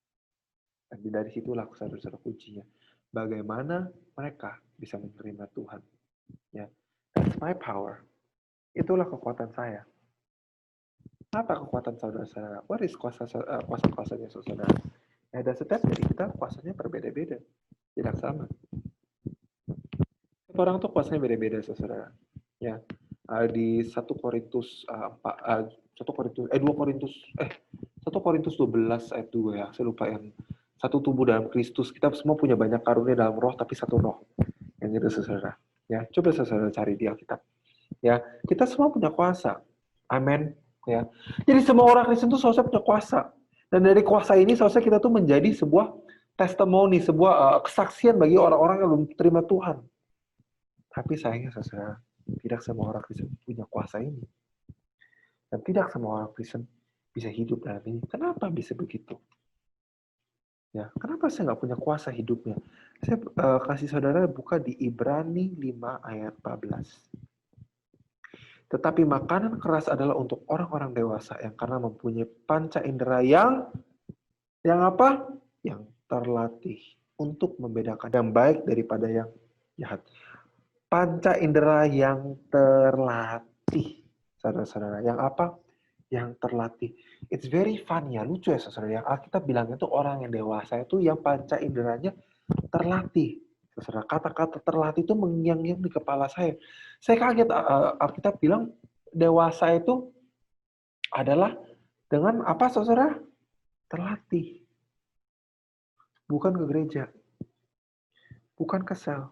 Dan dari situlah saudara-saudara kuncinya. Bagaimana mereka bisa menerima Tuhan. Ya, that's my power. Itulah kekuatan saya. Apa kekuatan saudara-saudara? What is kuasa-kuasanya saudara? Ya, dan setiap dari kita kuasanya berbeda-beda. Tidak sama. Setiap orang tuh kuasanya beda-beda, saudara. Ya, di 1 Korintus 1 Korintus 12 ayat 2 ya. Saya lupa yang satu tubuh dalam Kristus. Kita semua punya banyak karunia dalam roh, tapi satu roh. Yang itu, saudara. Ya, coba saudara cari di Alkitab. Ya, kita semua punya kuasa. Amin. Ya. Jadi semua orang Kristen itu seharusnya punya kuasa. Dan dari kuasa ini seharusnya kita tuh menjadi sebuah testimoni, sebuah kesaksian bagi orang-orang yang belum terima Tuhan. Tapi sayangnya saudara, tidak semua orang Kristen punya kuasa ini. Dan tidak semua orang Kristen bisa hidup dalam ini. Kenapa bisa begitu? Ya, kenapa saya nggak punya kuasa hidupnya? Saya kasih saudara buka di Ibrani 5 ayat 14. Tetapi makanan keras adalah untuk orang-orang dewasa yang karena mempunyai panca indera yang apa? Yang terlatih untuk membedakan yang baik daripada yang jahat. Panca indera yang terlatih, saudara-saudara. Yang apa? Yang terlatih. It's very fun ya, lucu ya saudara. Yang Alkitab bilang itu orang yang dewasa itu yang panca inderanya terlatih. Saudara, kata-kata terlatih itu mengiang-ngiang di kepala saya. Saya kaget, Alkitab bilang dewasa itu adalah dengan apa saudara? Terlatih. Bukan ke gereja. Bukan ke sel.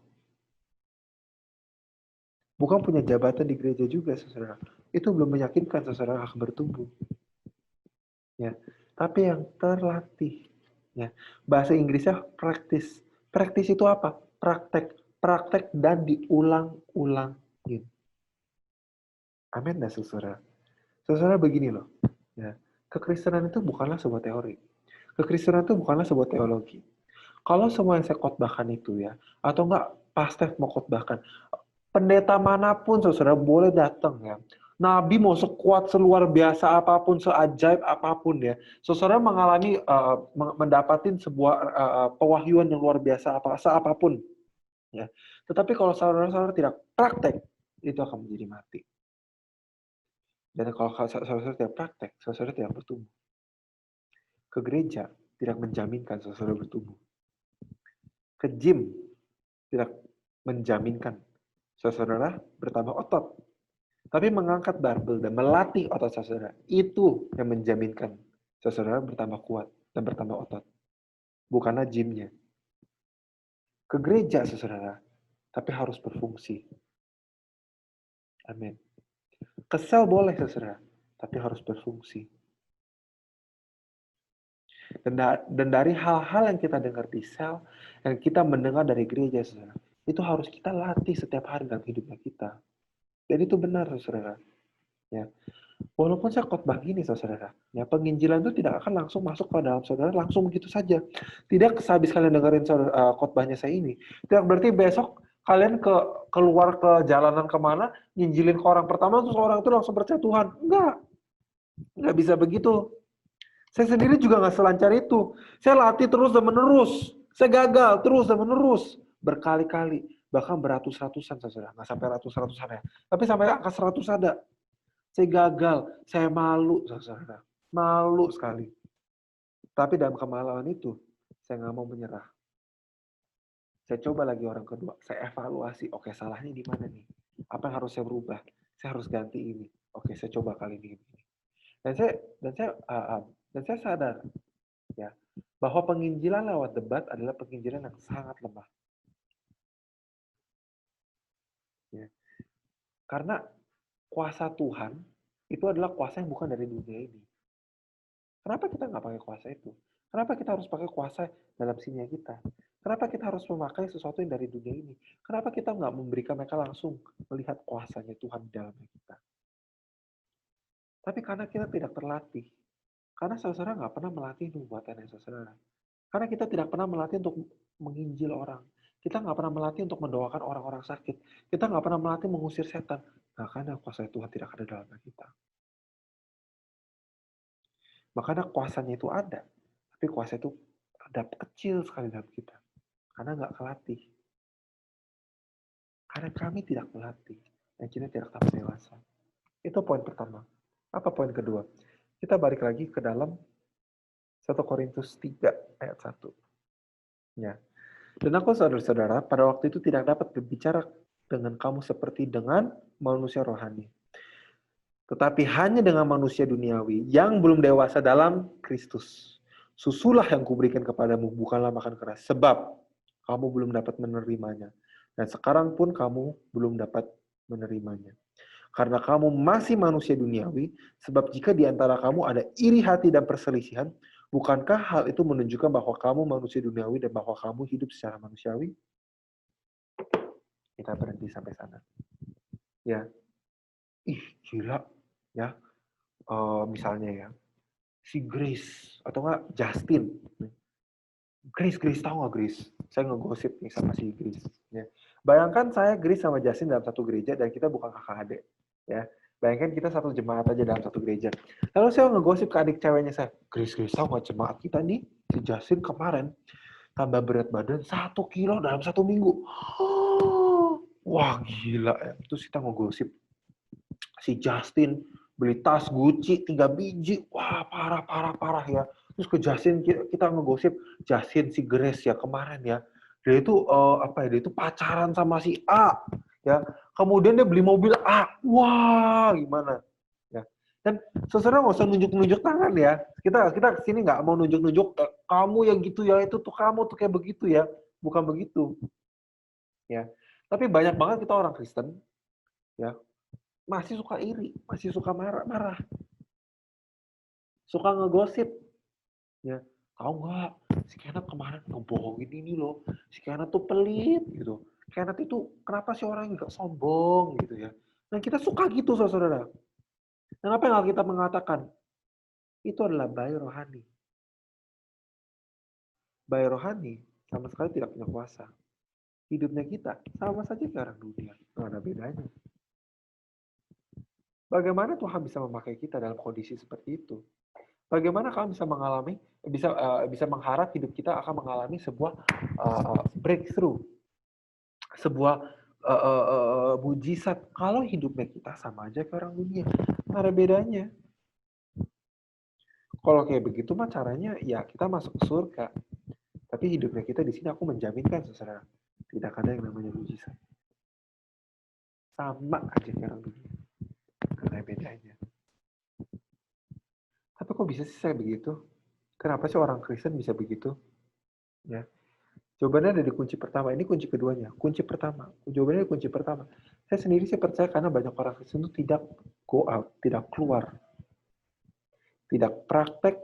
Bukan punya jabatan di gereja juga saudara. Itu belum meyakinkan saudara akan bertumbuh. Ya, tapi yang terlatih. Ya, bahasa Inggrisnya practice. Practice itu apa? Praktek, praktek dan diulang-ulangin. Amin, dah saudara. Saudara begini loh. Ya, kekristenan itu bukanlah sebuah teori. Kekristenan itu bukanlah sebuah teologi. Kalau semua yang saya khotbahkan itu ya, atau enggak pastef mau khotbahkan, pendeta manapun saudara boleh datang ya. Nabi mau sekuat, seluar biasa apapun, seajaib apapun ya. Saudara mengalami, mendapatin sebuah pewahyuan yang luar biasa apapun. Ya. Tetapi kalau saudara-saudara tidak praktek, itu akan menjadi mati. Dan kalau saudara-saudara tidak praktek, saudara tidak bertumbuh. Ke gereja tidak menjaminkan saudara bertumbuh. Ke gym tidak menjaminkan saudara bertambah otot. Tapi mengangkat barbel dan melatih otot saudara, itu yang menjaminkan saudara bertambah kuat dan bertambah otot. Bukanlah gymnya. Ke gereja saudara, tapi harus berfungsi. Amin. Ke sel boleh saudara, tapi harus berfungsi. Dan dari hal-hal yang kita dengar di sel, yang kita mendengar dari gereja saudara, itu harus kita latih setiap hari dalam hidupnya kita. Dan itu benar saudara. Ya. Walaupun saya khotbah gini saudara, ya penginjilan itu tidak akan langsung masuk ke dalam saudara langsung begitu saja. Tidak sehabis kalian dengerin khotbahnya saya ini. Tidak berarti besok kalian keluar ke jalanan kemana, nginjilin ke orang pertama terus orang itu langsung percaya Tuhan. Enggak bisa begitu. Saya sendiri juga nggak selancar itu. Saya latih terus dan menerus. Saya gagal terus dan menerus berkali-kali, bahkan beratus-ratusan saudara, nggak sampai ratus-ratusan ya, tapi sampai angka 100 ada. Saya gagal, saya malu, saudara. Malu sekali. Tapi dalam kemaluan itu, saya nggak mau menyerah. Saya coba lagi orang kedua, saya evaluasi, oke salahnya di mana nih? Apa yang harus saya berubah? Saya harus ganti ini. Oke, saya coba kali ini. Dan saya sadar, ya, bahwa penginjilan lewat debat adalah penginjilan yang sangat lemah. Ya. Karena kuasa Tuhan itu adalah kuasa yang bukan dari dunia ini. Kenapa kita nggak pakai kuasa itu? Kenapa kita harus pakai kuasa dalam sinya kita? Kenapa kita harus memakai sesuatu yang dari dunia ini? Kenapa kita nggak memberikan mereka langsung melihat kuasanya Tuhan di dalamnya kita? Tapi karena kita tidak terlatih. Karena saudara nggak pernah melatih nubuatannya saudara. Karena kita tidak pernah melatih untuk menginjil orang. Kita nggak pernah melatih untuk mendoakan orang-orang sakit. Kita nggak pernah melatih mengusir setan. Nah, karena kuasa Tuhan tidak ada dalam kita. Makanya kuasanya itu ada. Tapi kuasa itu ada kecil sekali dalam kita. Karena nggak kelatih. Karena kami tidak melatih. Dan kita tidak tambah dewasa. Itu poin pertama. Apa poin kedua? Kita balik lagi ke dalam 1 Korintus 3 ayat 1. Ya. Dan aku saudara-saudara pada waktu itu tidak dapat berbicara dengan kamu seperti dengan manusia rohani. Tetapi hanya dengan manusia duniawi yang belum dewasa dalam Kristus. Susulah yang kuberikan kepadamu, bukanlah makan keras. Sebab kamu belum dapat menerimanya. Dan sekarang pun kamu belum dapat menerimanya. Karena kamu masih manusia duniawi, sebab jika di antara kamu ada iri hati dan perselisihan, bukankah hal itu menunjukkan bahwa kamu manusia duniawi dan bahwa kamu hidup secara manusiawi? Kita berhenti sampai sana. Ya, gila, ya. Misalnya ya, si Grace atau enggak Justin, Grace, tahu nggak Grace? Saya ngegosip nih sama si Grace. Ya. Bayangkan saya Grace sama Justin dalam satu gereja dan kita bukan kakak adik. Ya. Bayangkan kita satu jemaat aja dalam satu gereja. Lalu saya ngegosip ke adik ceweknya saya, Grace, tahu nggak jemaat kita nih, si Justin kemarin tambah berat badan 1 kilo dalam 1 minggu. Wah gila ya. Terus kita ngegosip. Si Justin beli tas Gucci 3 biji. Wah parah ya. Terus ke Justin kita ngegosip Justin si Grace ya kemarin ya. Dia itu dia itu pacaran sama si A ya. Kemudian dia beli mobil A. Wah, gimana? Ya. Dan saudara nggak usah nunjuk-nunjuk tangan ya. Kita kesini nggak mau nunjuk-nunjuk kamu yang gitu ya, itu tuh kamu tuh kayak begitu ya. Bukan begitu. Ya. Tapi banyak banget kita orang Kristen ya, masih suka iri, masih suka marah. Suka ngegosip. Ya, tahu nggak? Si Kenneth kemarin ngebohongin ini loh. Si Kenneth tuh pelit gitu. Kenneth itu kenapa sih orang nggak sombong gitu ya? Dan kita suka gitu, saudara. Dan apa yang kita mengatakan? Itu adalah bayi rohani. Bayi rohani sama sekali tidak punya kuasa. Hidupnya kita sama saja ke orang dunia. Nggak ada bedanya. Bagaimana Tuhan bisa memakai kita dalam kondisi seperti itu? Bagaimana kamu bisa mengalami, bisa mengharap hidup kita akan mengalami sebuah breakthrough, sebuah mujizat kalau hidupnya kita sama aja ke orang dunia? Nggak ada bedanya. Kalau kayak begitu mah caranya ya kita masuk ke surga. Tapi hidupnya kita di sini aku menjaminkan saudara, tidak ada yang namanya mujizat. Sama aja ke orang dunia. Nggak ada bedanya. Tapi kok bisa sih saya begitu? Kenapa sih orang Kristen bisa begitu? Ya. Jawabannya ada di kunci pertama. Ini kunci keduanya. Kunci pertama. Jawabannya di kunci pertama. Saya sendiri sih percaya karena banyak orang Kristen itu tidak go out, tidak keluar. Tidak praktek,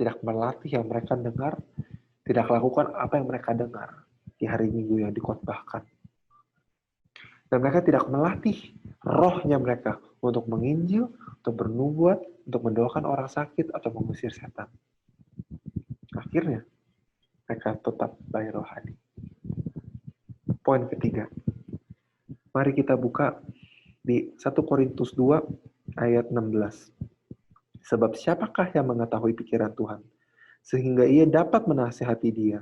tidak melatih yang mereka dengar, tidak lakukan apa yang mereka dengar di hari Minggu yang dikhotbahkan. Dan mereka tidak melatih rohnya mereka untuk menginjil, untuk bernubuat, untuk mendoakan orang sakit, atau mengusir setan. Akhirnya, mereka tetap bayi rohani. Poin ketiga. Mari kita buka di 1 Korintus 2 ayat 16. Sebab siapakah yang mengetahui pikiran Tuhan, sehingga ia dapat menasihati dia.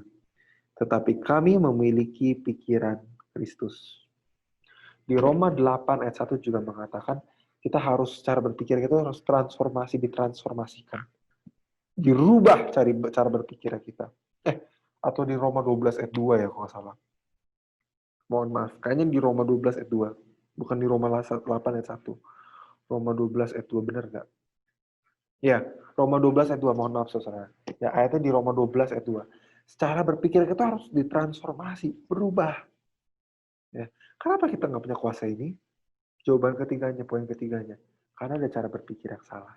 Tetapi kami memiliki pikiran Kristus. Di Roma 8 ayat 1 juga mengatakan, kita harus cara berpikir kita harus ditransformasikan. Dirubah cara berpikir kita. Atau di Roma 12 ayat 2 ya kalau nggak salah. Mohon maaf, kayaknya di Roma 12 ayat 2. Bukan di Roma 8 ayat 1. Roma 12 ayat 2, benar nggak? Ya, Roma 12 ayat 2, mohon maaf saudara. Ya, ayatnya di Roma 12 ayat 2. Secara berpikir kita harus ditransformasi, berubah. Ya. Kenapa kita nggak punya kuasa ini? Jawaban ketiganya, poin ketiganya. Karena ada cara berpikir yang salah.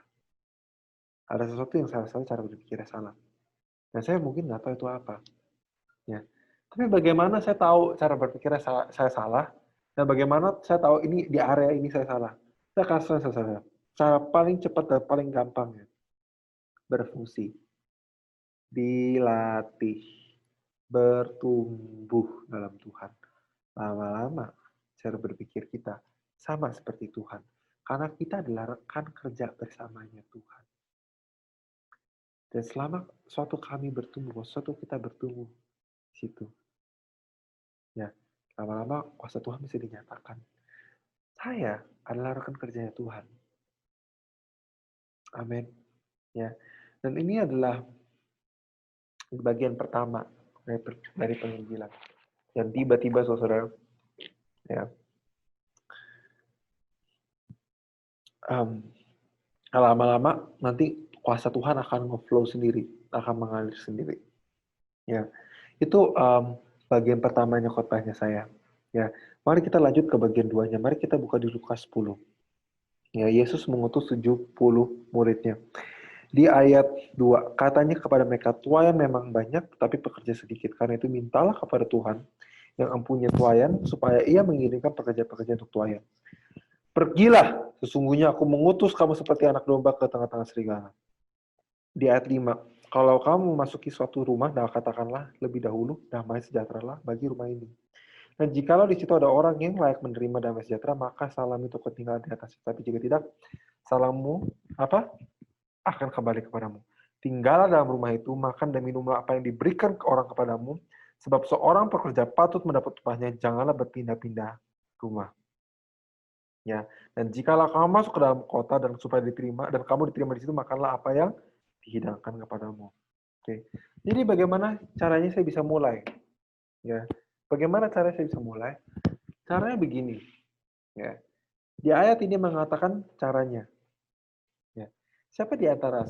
Ada sesuatu yang salah cara berpikir yang salah. Dan saya mungkin nggak tahu itu apa. Ya. Tapi bagaimana saya tahu cara berpikirnya saya salah, dan bagaimana saya tahu ini di area ini saya salah? Saya kasih saudara. Cara paling cepat dan paling gampang ya. Berfungsi. Dilatih. Bertumbuh dalam Tuhan. Lama-lama cara berpikir kita sama seperti Tuhan. Karena kita adalah rekan kerja bersamanya Tuhan. Dan selama suatu kami bertumbuh, suatu kita bertumbuh di situ. Ya, lama-lama kuasa Tuhan bisa dinyatakan. Saya adalah rekan kerjanya Tuhan. Amin. Ya. Dan ini adalah bagian pertama dari penginjilan. Dan tiba-tiba saudara, ya, lama-lama nanti kuasa Tuhan akan nge-flow sendiri, akan mengalir sendiri. Ya, itu bagian pertamanya khotbahnya saya. Ya, mari kita lanjut ke bagian 2-nya. Mari kita buka di Lukas 10. Ya, Yesus mengutus 70 muridnya. Di ayat 2, katanya kepada mereka, tuaian memang banyak, tapi pekerja sedikit. Karena itu mintalah kepada Tuhan yang empunya tuaian, supaya ia mengirimkan pekerja-pekerja untuk tuaian. Pergilah, sesungguhnya aku mengutus kamu seperti anak domba ke tengah-tengah serigala. Di ayat 5, Kalau kamu memasuki suatu rumah, nah katakanlah lebih dahulu damai sejahtera bagi rumah ini. Dan jikalau di situ ada orang yang layak menerima damai sejahtera, maka salam itu ketinggalan di atas. Tapi jika tidak, salammu akan kembali kepadamu. Tinggallah dalam rumah itu, makan dan minumlah apa yang diberikan ke orang kepadamu, sebab seorang pekerja patut mendapat upahnya, janganlah berpindah-pindah rumah. Ya, dan jikalau kamu masuk ke dalam kota dan supaya diterima dan kamu diterima di situ, makanlah apa yang dihidangkan kepadamu. Oke. Jadi bagaimana caranya saya bisa mulai? Ya. Bagaimana caranya saya bisa mulai? Caranya begini. Ya. Di ayat ini mengatakan caranya. Ya. Siapa di antara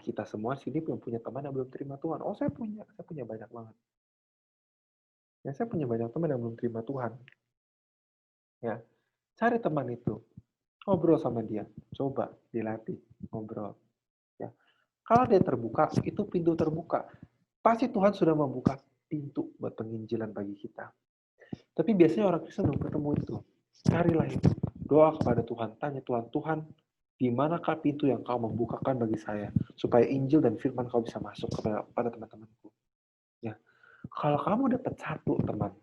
kita semua sini yang punya teman yang belum terima Tuhan? Oh, saya punya banyak banget. Ya, saya punya banyak teman yang belum terima Tuhan. Ya. Cari teman itu. Ngobrol sama dia. Coba dilatih ngobrol. Ya. Kalau dia terbuka, itu pintu terbuka. Pasti Tuhan sudah membuka pintu buat penginjilan bagi kita. Tapi biasanya orang Kristen belum ketemu itu. Carilah itu. Doa kepada Tuhan. Tanya Tuhan, Tuhan, di manakah pintu yang kau membukakan bagi saya? Supaya Injil dan firman kau bisa masuk kepada teman-temanku. Ya. Kalau kamu dapat satu teman,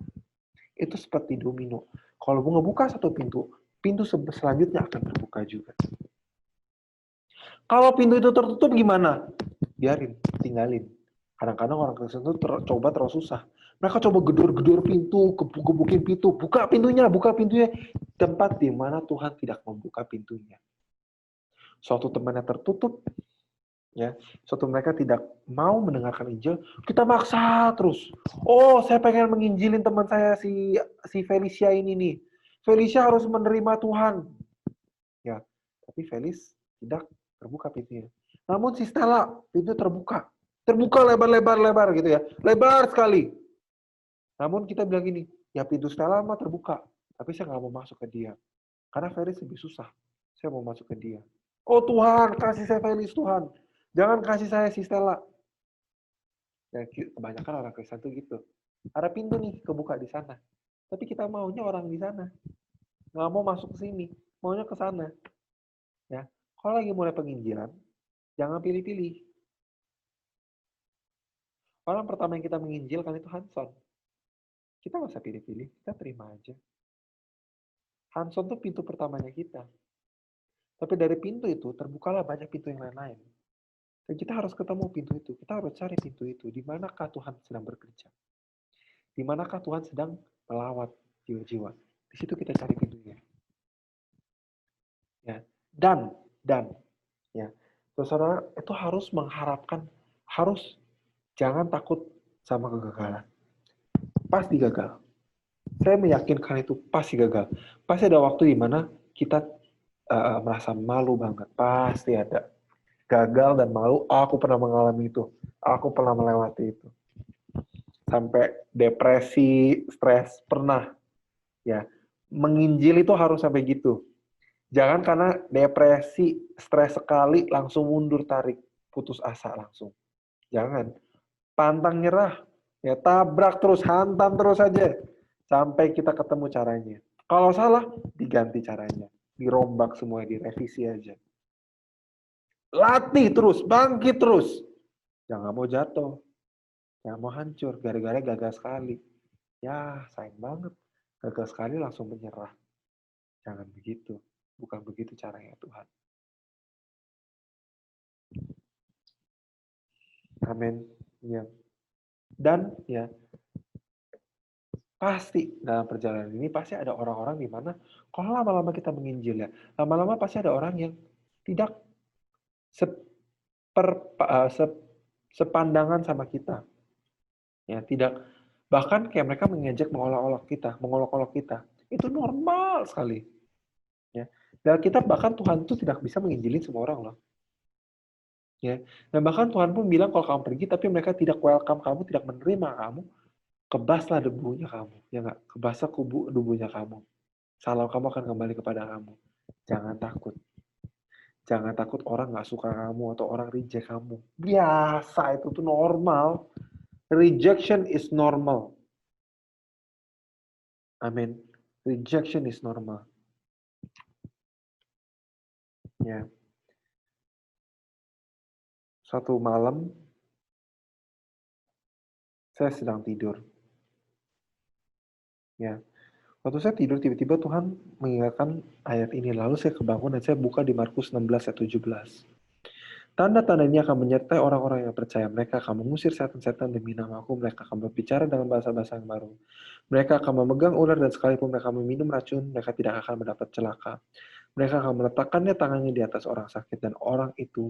itu seperti domino. Kalau ngebuka satu pintu, pintu selanjutnya akan terbuka juga. Kalau pintu itu tertutup gimana? Biarin, tinggalin. Kadang-kadang orang Kristen itu coba terus susah. Mereka coba gedor-gedor pintu, gebukin pintu, buka pintunya. Tempat di mana Tuhan tidak membuka pintunya. Suatu temannya tertutup, ya, suatu mereka tidak mau mendengarkan Injil, kita maksa terus. Oh, saya pengen menginjilin teman saya si Felicia ini nih. Felicia harus menerima Tuhan. Ya, tapi Felis tidak terbuka pintunya. Namun si Stella, pintu terbuka. Terbuka lebar gitu ya. Lebar sekali. Namun kita bilang gini, ya pintu Stella mah terbuka. Tapi saya nggak mau masuk ke dia. Karena Felis lebih susah. Saya mau masuk ke dia. Oh Tuhan, kasih saya Felis Tuhan. Jangan kasih saya si Stella. Ya, kebanyakan orang Kristen tuh gitu. Ada pintu nih kebuka di sana. Tapi kita maunya orang di sana. Nggak mau masuk ke sini. Maunya ke sana. Ya, kalau lagi mulai penginjilan, jangan pilih-pilih. Orang pertama yang kita menginjilkan itu Hanson. Kita nggak usah pilih-pilih, kita terima aja. Hanson tuh pintu pertamanya kita. Tapi dari pintu itu terbukalah banyak pintu yang lain-lain. Dan kita harus ketemu pintu itu. Kita harus cari pintu itu. Di manakah Tuhan sedang bekerja? Di manakah Tuhan sedang melawat jiwa-jiwa? Di situ kita cari pintunya. Ya, dan ya, saudara itu harus mengharapkan, jangan takut sama kegagalan. Pasti gagal. Saya meyakinkan itu pasti gagal. Pasti ada waktu di mana kita merasa malu banget. Pasti ada. Gagal dan malu, aku pernah mengalami itu. Aku pernah melewati itu. Sampai depresi, stres, pernah. Ya, menginjil itu harus sampai gitu. Jangan karena depresi, stres sekali, langsung mundur, tarik. Putus asa langsung. Jangan. Pantang nyerah. Ya, tabrak terus, hantam terus aja. Sampai kita ketemu caranya. Kalau salah, diganti caranya. Dirombak semua, direvisi aja. Latih terus, bangkit terus. Jangan mau jatuh. Jangan mau hancur, gara-gara gagal sekali. Ya, sayang banget. Gagal sekali langsung menyerah. Jangan begitu. Bukan begitu caranya Tuhan. Amin. Ya. Dan ya, pasti dalam perjalanan ini pasti ada orang-orang di mana kalau lama-lama kita menginjil ya, lama-lama pasti ada orang yang tidak sepandangan sama kita. Ya, tidak, bahkan kayak mereka mengejek, mengolok-olok kita. Itu normal sekali. Ya. Dan kita bahkan Tuhan itu tidak bisa menginjilin semua orang loh. Ya. Dan bahkan Tuhan pun bilang kalau kamu pergi tapi mereka tidak welcome kamu, tidak menerima kamu, kebaslah debunya kamu. Ya enggak? Kebaslah debunya kamu. Salam kamu akan kembali kepada kamu. Jangan takut. Jangan takut orang nggak suka kamu atau orang reject kamu. Biasa, itu tuh normal. Rejection is normal. Amin. Rejection is normal. Ya. Suatu malam, saya sedang tidur. Ya, waktu saya tidur tiba-tiba Tuhan mengingatkan ayat ini. Lalu saya kebangun dan saya buka di Markus 16 ayat 17. Tanda-tanda ini akan menyertai orang-orang yang percaya. Mereka akan mengusir setan-setan demi namaku. Mereka akan berbicara dengan bahasa-bahasa yang baru. Mereka akan memegang ular dan sekalipun mereka meminum racun, mereka tidak akan mendapat celaka. Mereka akan meletakkannya tangannya di atas orang sakit dan orang itu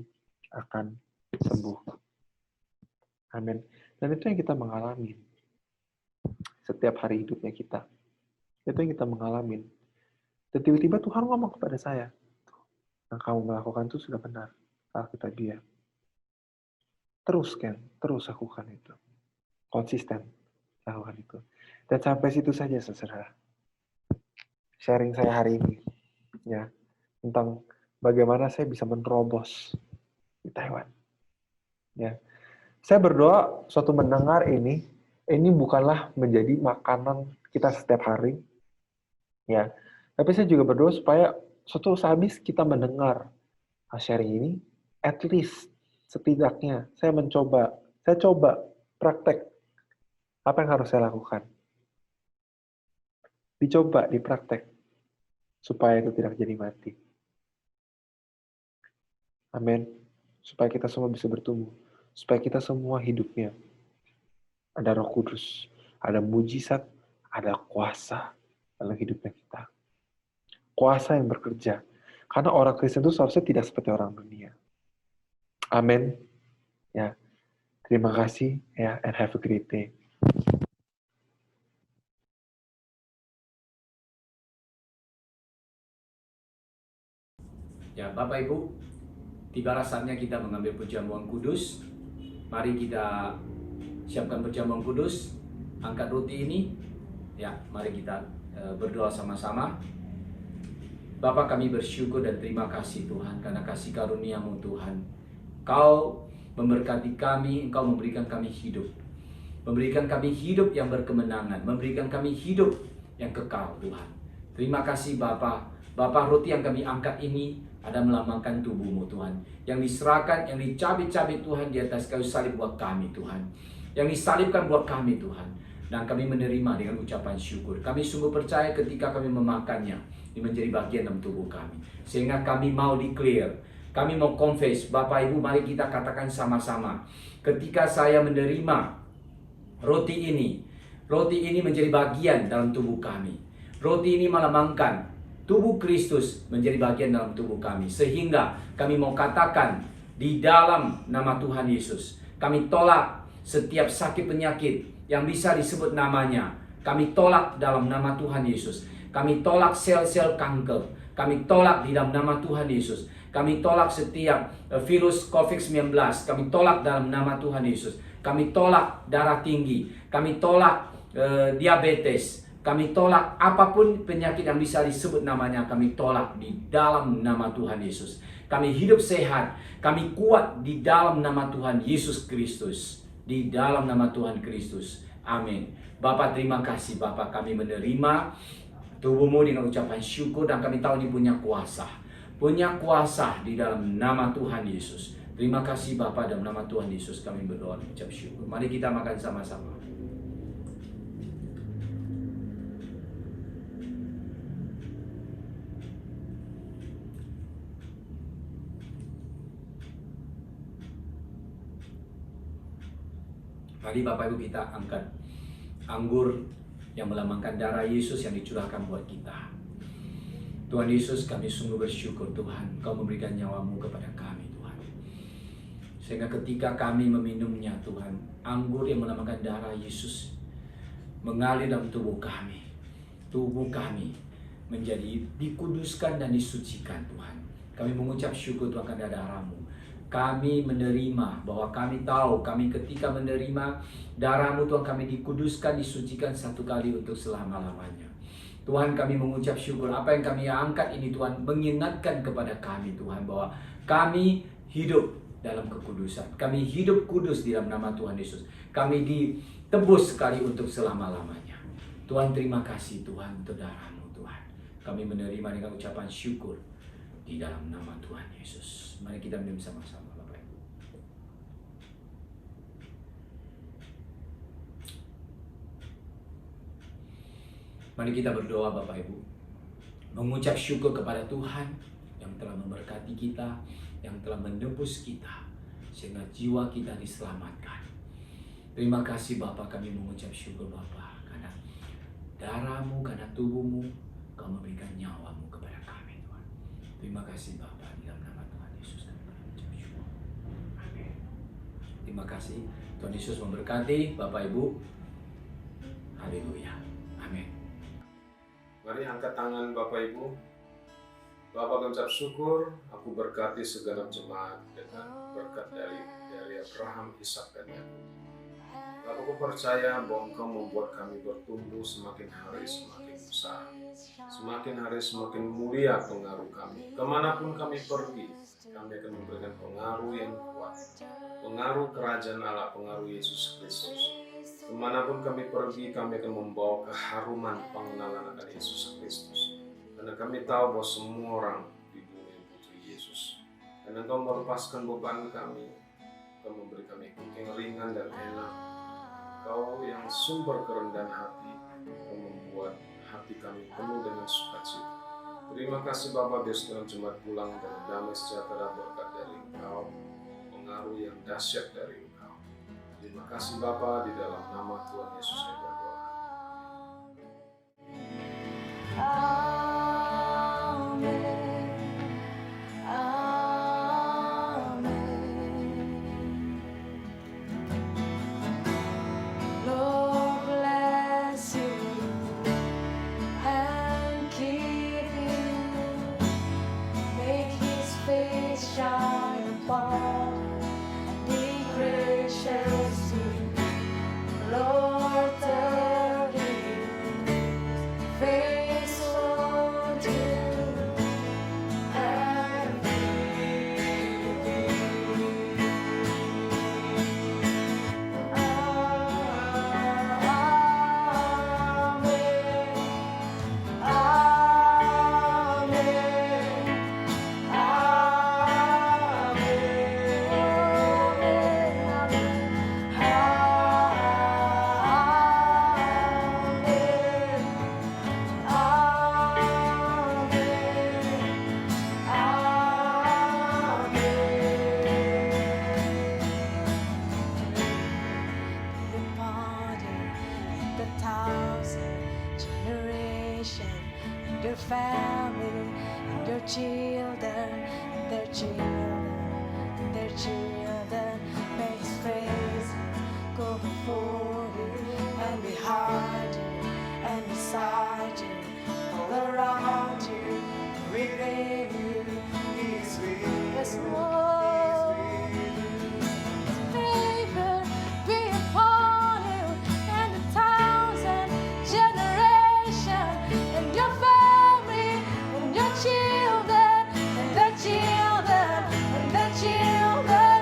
akan sembuh. Amin. Dan itu yang kita mengalami setiap hari hidupnya kita. Itu yang kita mengalami. Dan tiba-tiba Tuhan ngomong kepada saya, yang kamu melakukan itu sudah benar. Alkitab dia. Terus lakukan itu. Konsisten lakukan itu. Dan sampai situ saja, saudara. Sharing saya hari ini, ya, tentang bagaimana saya bisa menerobos di Taiwan. Ya, saya berdoa suatu mendengar ini bukanlah menjadi makanan kita setiap hari, ya. Tapi saya juga berdoa supaya suatu habis kita mendengar sharing ini, at least setidaknya saya coba praktek apa yang harus saya lakukan. Dicoba, dipraktek supaya itu tidak jadi mati. Amin. Supaya kita semua bisa bertumbuh, supaya kita semua hidupnya ada Roh Kudus, ada mujizat, ada kuasa dalam hidupnya kita. Kuasa yang bekerja. Karena orang Kristen itu seharusnya tidak seperti orang dunia. Amin. Ya. Terima kasih ya, and have a great day. Ya, Bapak Ibu, tiba saatnya kita mengambil perjamuan kudus. Mari kita siapkan perjamuan kudus, angkat roti ini. Ya, mari kita berdoa sama-sama. Bapa, kami bersyukur dan terima kasih Tuhan karena kasih karunia-Mu Tuhan. Kau memberkati kami, Engkau memberikan kami hidup. Memberikan kami hidup yang berkemenangan, memberikan kami hidup yang kekal Tuhan. Terima kasih Bapa. Bapa, roti yang kami angkat ini ada melambangkan tubuh-Mu Tuhan. Yang diserahkan, yang dicabik-cabik Tuhan di atas kayu salib buat kami Tuhan. Yang disalibkan buat kami Tuhan. Dan kami menerima dengan ucapan syukur. Kami sungguh percaya ketika kami memakannya, ini menjadi bagian dalam tubuh kami. Sehingga kami mau declare, kami mau confess. Bapak Ibu, mari kita katakan sama-sama. Ketika saya menerima roti ini menjadi bagian dalam tubuh kami. Roti ini melambangkan tubuh Kristus menjadi bagian dalam tubuh kami. Sehingga kami mau katakan di dalam nama Tuhan Yesus, kami tolak setiap sakit penyakit yang bisa disebut namanya. Kami tolak dalam nama Tuhan Yesus. Kami tolak sel-sel kanker. Kami tolak di dalam nama Tuhan Yesus. Kami tolak setiap virus COVID-19. Kami tolak dalam nama Tuhan Yesus. Kami tolak darah tinggi. Kami tolak diabetes. Kami tolak apapun penyakit yang bisa disebut namanya. Kami tolak di dalam nama Tuhan Yesus. Kami hidup sehat. Kami kuat di dalam nama Tuhan Yesus Kristus. Di dalam nama Tuhan Kristus. Amin. Bapak, terima kasih Bapak, kami menerima tubuh-Mu dengan ucapan syukur dan kami tahu ini punya kuasa. Punya kuasa di dalam nama Tuhan Yesus. Terima kasih Bapak, dalam nama Tuhan Yesus kami berdoa dan ucap syukur. Mari kita makan sama-sama. Mari Bapak Ibu kita angkat anggur yang melambangkan darah Yesus yang dicurahkan buat kita. Tuhan Yesus, kami sungguh bersyukur Tuhan, Kau memberikan nyawa-Mu kepada kami Tuhan. Sehingga ketika kami meminumnya Tuhan, anggur yang melambangkan darah Yesus mengalir dalam tubuh kami. Tubuh kami menjadi dikuduskan dan disucikan Tuhan. Kami mengucap syukur Tuhan karena darah-Mu. Kami menerima bahwa kami tahu kami ketika menerima darah-Mu Tuhan, kami dikuduskan, disucikan satu kali untuk selama-lamanya. Tuhan, kami mengucap syukur apa yang kami angkat ini Tuhan mengingatkan kepada kami Tuhan bahwa kami hidup dalam kekudusan. Kami hidup kudus di dalam nama Tuhan Yesus. Kami ditebus sekali untuk selama-lamanya. Tuhan, terima kasih Tuhan untuk darah-Mu Tuhan. Kami menerima dengan ucapan syukur di dalam nama Tuhan Yesus. Mari kita minum sama-sama Bapak Ibu. Mari kita berdoa Bapak Ibu, mengucap syukur kepada Tuhan yang telah memberkati kita, yang telah menebus kita, sehingga jiwa kita diselamatkan. Terima kasih Bapak, kami mengucap syukur Bapak, karena darahmu, karena tubuhmu, Kau memberikan nyawamu kepada kami Tuhan. Terima kasih Bapak, di dalam nama Tuhan Yesus kami mengucap syukur. Amin. Terima kasih, Tuhan Yesus memberkati Bapak Ibu. Haleluya. Amin. Mari angkat tangan Bapak Ibu. Bapak mengucap syukur, aku berkati segenap jemaat dengan berkat dari Abraham, Ishak dan Yakub. Aku percaya bahwa Engkau membuat kami bertumbuh semakin hari semakin besar. Semakin hari semakin mulia pengaruh kami. Kemanapun kami pergi, kami akan memberikan pengaruh yang kuat. Pengaruh kerajaan Allah, pengaruh Yesus Kristus. Kemanapun kami pergi, kami akan membawa keharuman pengenalan akan Yesus Kristus. Karena kami tahu bahwa semua orang di dunia butuh Yesus. Dan Engkau melepaskan beban kami, Engkau memberi kami hidup yang ringan dan enak. Engkau yang sumber kerendahan hati, Engkau membuat hati kami penuh dengan sukacita. Terima kasih Bapa, biar segenap jemaat pulang dengan damai sejahtera berkat dari Engkau, pengaruh yang dahsyat dari Engkau. Terima kasih Bapa, di dalam nama Tuhan Yesus saya berdoa. Lord bless you and keep you. Make His face shine upon and be gracious to you. Lord turn His face toward you and your family, and your children, and their children, and their children. May His face go before you, and behind you, and beside you, all around you, within you. He is with you. Yes, Lord. Favor be upon you and 1,000 generations, and your family, and your children, and their children, and their children.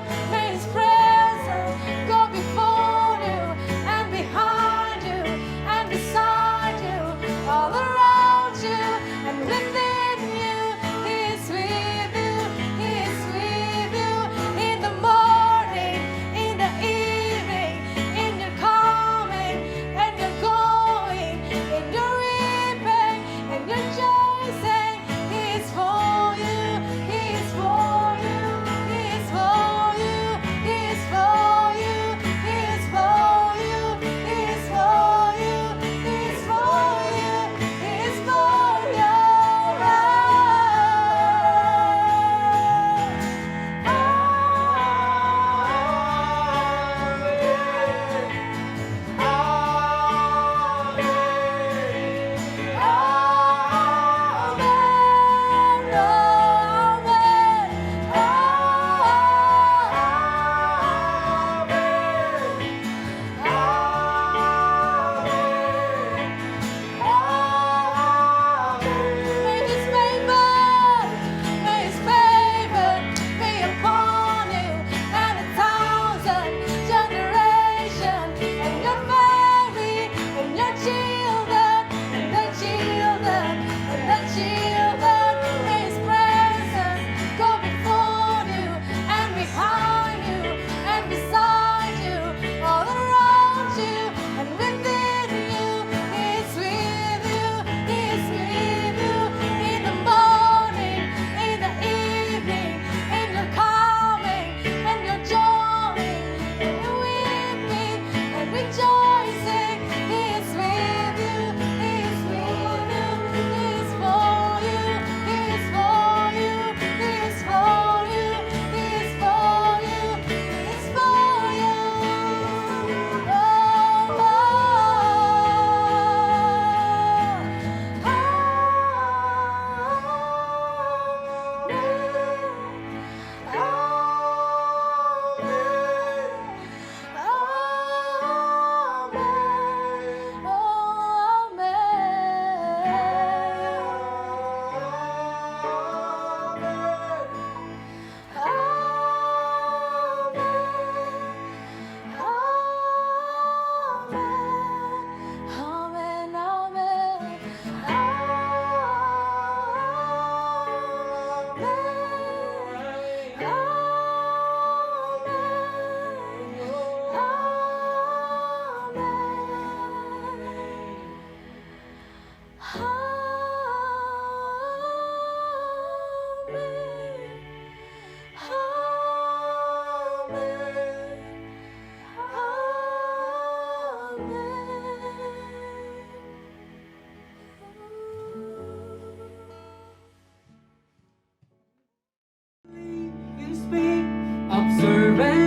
surrender.